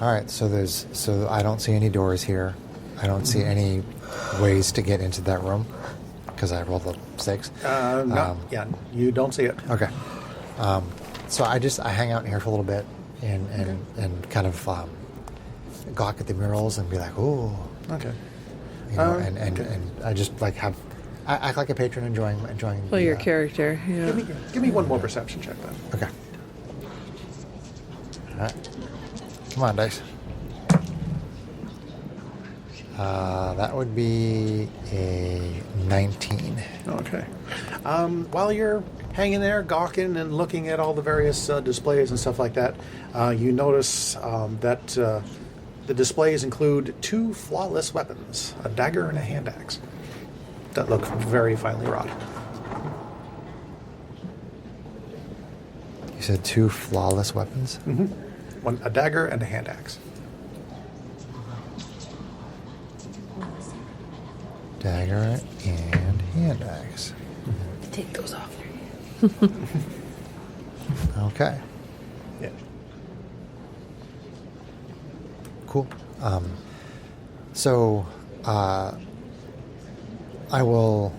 right. So I don't see any doors here. I don't see any ways to get into that room because I rolled a 6. Yeah, you don't see it. Okay. So I hang out in here for a little bit and kind of gawk at the murals and be like, ooh. Okay. You know, and I just like I act like a patron enjoying. Well, your character. Yeah. Give me one more perception check then. Okay. All right. Come on, dice. That would be a 19. Okay. While you're hanging there, gawking and looking at all the various displays and stuff like that, you notice that the displays include 2 flawless weapons, a dagger and a hand axe, that look very finely wrought. You said 2 flawless weapons? Mm-hmm. A dagger and a hand axe. Dagger and hand axe. Take those off. Okay. Yeah. Cool. So I will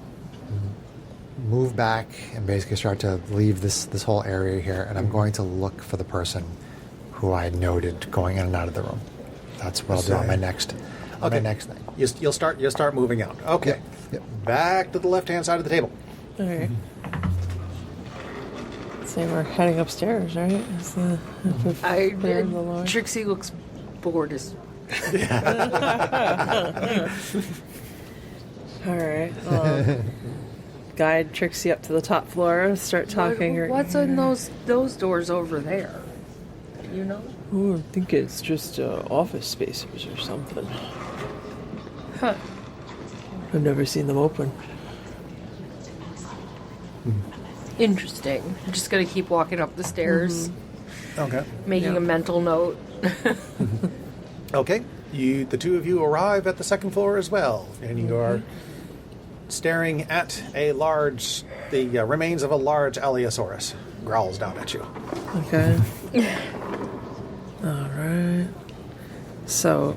move back and basically start to leave this whole area here, and I'm going to look for the person who I noted going in and out of the room. That's what I'll do on my next my next thing. You'll start moving out. Okay. Yep. Back to the left-hand side of the table. All right. So we're heading upstairs, right? Is the, Trixie looks bored as. All right. Guide Trixie up to the top floor. Start talking. What's in those doors over there? Do you know? Oh, I think it's just office spaces or something. Huh. I've never seen them open. Interesting. I'm just gonna keep walking up the stairs, Okay. making a mental note. Okay. The 2 of you arrive at the second floor as well, and you are staring at the remains of a large Allosaurus. Growls down at you. Okay. All right. So,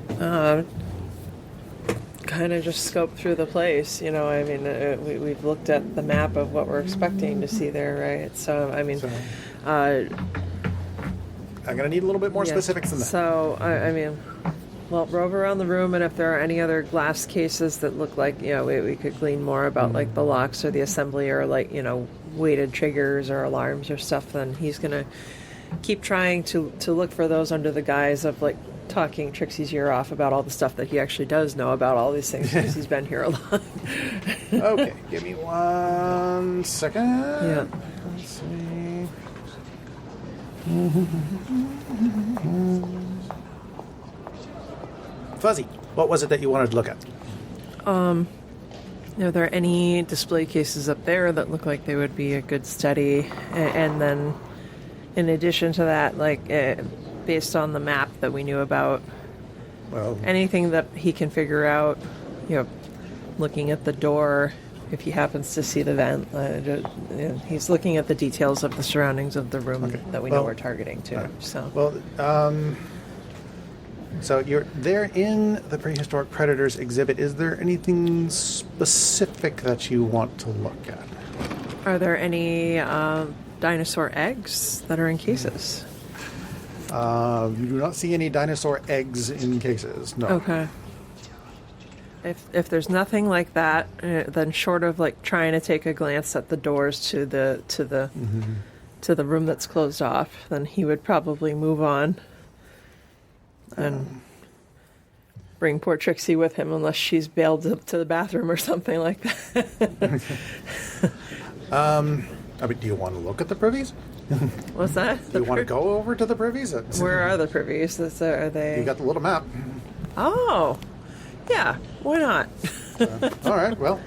kind of just scope through the place, you know. I mean, we've looked at the map of what we're expecting to see there, right? So, I mean, I'm going to need a little bit more yeah. specifics than that. So, I mean, well, rove around the room, and if there are any other glass cases that look like, you know, we could glean more about, like, the locks or the assembly or, like, you know, weighted triggers or alarms or stuff, then he's going to keep trying to look for those under the guise of, like, talking Trixie's ear off about all the stuff that he actually does know about all these things because he's been here a lot. Okay, give me 1 second. Yeah. Let's see. Fuzzy, what was it that you wanted to look at? Are there any display cases up there that look like they would be a good study? And then, in addition to that, based on the map that we knew about, Well, anything that he can figure out, looking at the door, if he happens to see the vent, he's looking at the details of the surroundings of the room that we know we're targeting too. So you're there in the Prehistoric Predators exhibit. Is there anything specific that you want to look at? Are there any dinosaur eggs that are in cases? You do not see any dinosaur eggs in cases. No. Okay. If there's nothing like that, then short of trying to take a glance at the doors to the room that's closed off, then he would probably move on and bring poor Trixie with him, unless she's bailed up to the bathroom or something like that. Do you want to look at the privies? What's that? Do you want to go over to the privies? Where are the privies? Are they? You got the little map. Oh, yeah. Why not? All right. Well.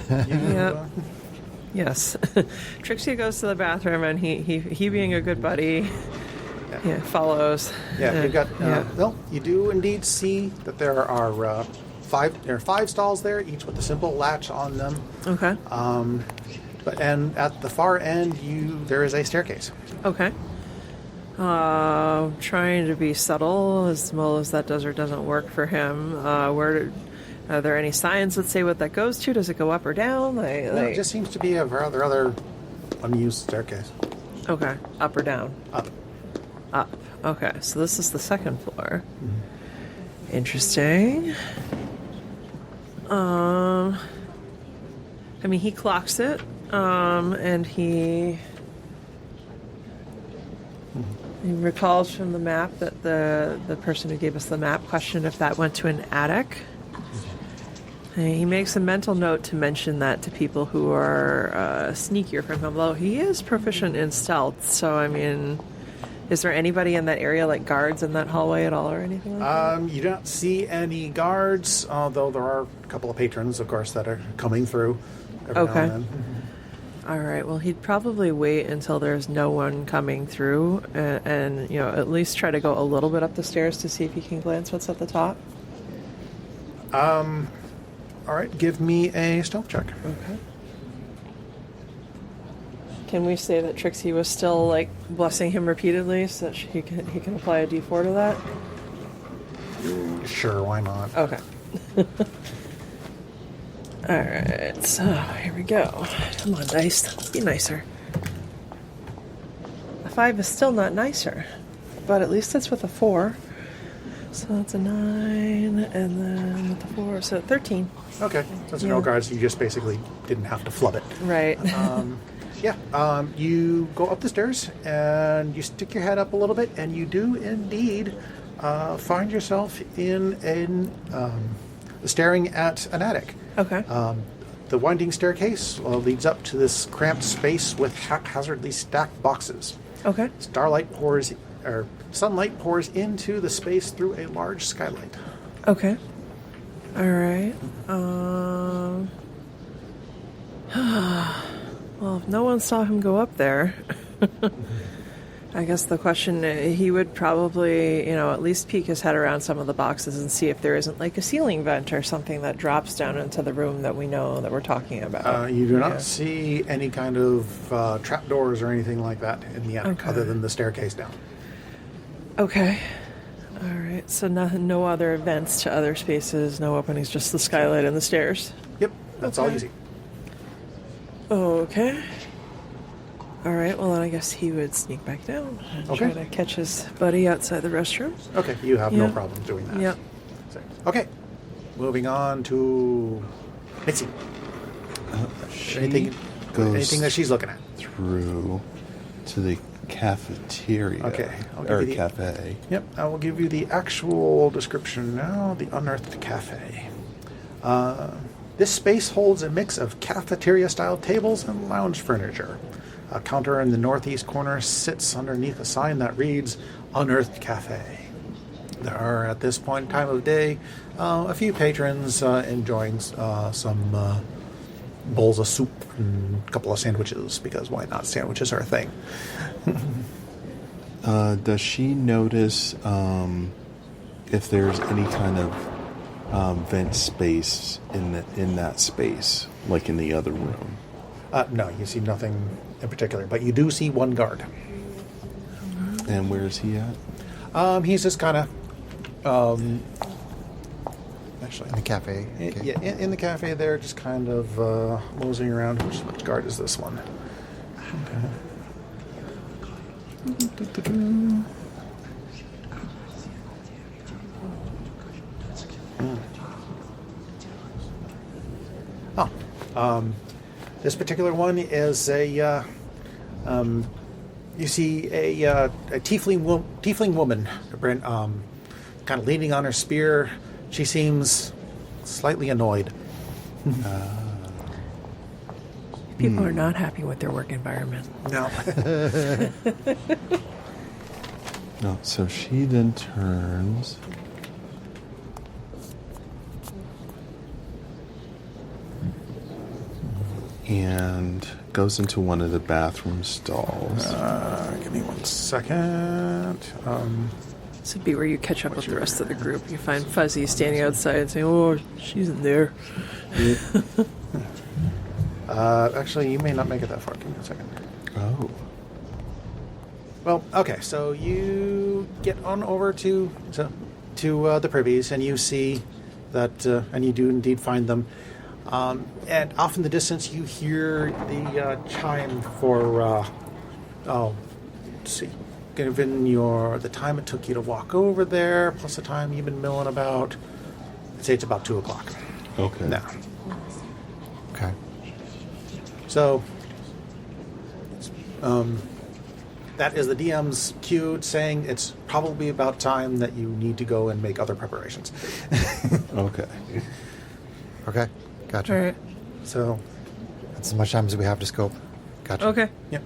Yep. Yes. Trixie goes to the bathroom, and he being a good buddy, follows. Yeah, you've got. Well, you do indeed see that there are five stalls there, each with a simple latch on them. Okay. And at the far end, there is a staircase. Okay. Trying to be subtle as well as that does or doesn't work for him. Are there any signs that say what that goes to? Does it go up or down? No, it just seems to be a rather unused staircase. Okay. Up or down? Up. Up. Okay. So this is the second floor. Interesting. He clocks it, and he recalls from the map that the person who gave us the map questioned if that went to an attic. He makes a mental note to mention that to people who are sneakier from him, though he is proficient in stealth. So, is there anybody in that area, like guards in that hallway at all or anything like that? You don't see any guards, although there are a couple of patrons, of course, that are coming through every now and then. All right. Well, he'd probably wait until there's no one coming through and at least try to go a little bit up the stairs to see if he can glance what's at the top. All right. Give me a stealth check. Okay. Can we say that Trixie was still, blessing him repeatedly so that he can apply a D4 to that? Sure, why not? Okay. All right, so here we go. Come on, dice. Be nicer. A 5 is still not nicer, but at least it's with a 4. So that's a 9, and then with the 4, so 13. Okay, that's no guards. You just basically didn't have to flub it. Right. You go up the stairs, and you stick your head up a little bit, and you do indeed find yourself staring at an attic. Okay. The winding staircase leads up to this cramped space with haphazardly stacked boxes. Okay. Sunlight pours into the space through a large skylight. Okay. All right. Well, if no one saw him go up there, I guess the question, he would probably, at least peek his head around some of the boxes and see if there isn't a ceiling vent or something that drops down into the room that we know that we're talking about. You do not see any kind of trapdoors or anything like that in the attic, other than the staircase down. Okay. All right. So no other vents to other spaces, no openings, just the skylight and the stairs. Yep, that's all you see. Okay. All right, well, then I guess he would sneak back down and try to catch his buddy outside the restroom. Okay, you have no problem doing that. Yep. Okay, moving on to Mitzi. Anything that she's looking at? Through to the cafeteria. Okay. Cafe. Yep, I will give you the actual description now. The Unearthed Cafe. This space holds a mix of cafeteria-style tables and lounge furniture. A counter in the northeast corner sits underneath a sign that reads Unearthed Cafe. There are, at this point in time of day, a few patrons enjoying some bowls of soup and a couple of sandwiches, because why not? Sandwiches are a thing. Does she notice if there's any kind of vent space in that space, like in the other room? No, you see nothing in particular, but you do see one guard. And where is he at? He's just kind of, actually, In the cafe. Okay. yeah, in the cafe there, just kind of moseying around. Which guard is this one? This particular one is a. You see a tiefling woman, kind of leaning on her spear. She seems slightly annoyed. People are not happy with their work environment. No. No. So she then turns. And goes into one of the bathroom stalls. Give me 1 second. This would be where you catch up with the rest of the group. You find Fuzzy standing outside and saying, "Oh, she's in there." Actually, you may not make it that far. Give me 1 second. Oh. Well, okay. So you get on over to the privies, and you see that, and you do indeed find them. And off in the distance, you hear the chime for, let's see, given the time it took you to walk over there, plus the time you've been milling about, I'd say it's about 2 o'clock. Okay. Now. Okay. So, that is the DM's cue saying it's probably about time that you need to go and make other preparations. Okay. Okay. Gotcha. All right. So, That's as much time as we have to scope. Gotcha. Okay. yeah.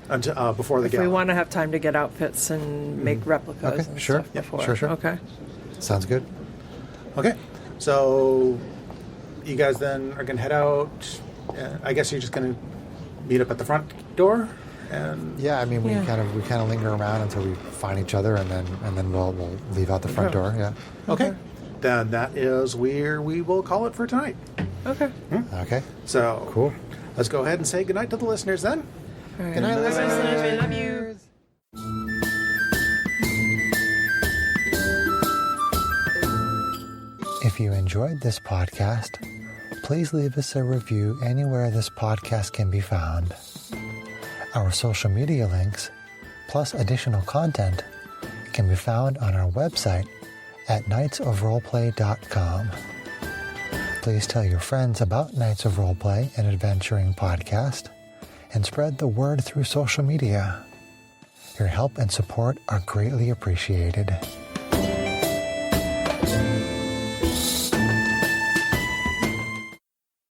Until, before the If we gala. want to have time to get outfits and make replicas Okay, and sure. stuff Yep, before. sure. Okay. Sounds good. Okay, so you guys then are going to head out. I guess you're just going to meet up at the front door, and Yeah, I mean, we Yeah. kind of linger around until we find each other, and then we'll leave out the front door. Yeah. okay, then that is where we will call it for tonight. Okay. Okay. So Cool. Let's go ahead and say goodnight to the listeners then. All right. Good night, listeners. We love you. If you enjoyed this podcast, please leave us a review anywhere this podcast can be found. Our social media links, plus additional content, can be found on our website at knightsofroleplay.com. Please tell your friends about Knights of Roleplay, an adventuring podcast, and spread the word through social media. Your help and support are greatly appreciated.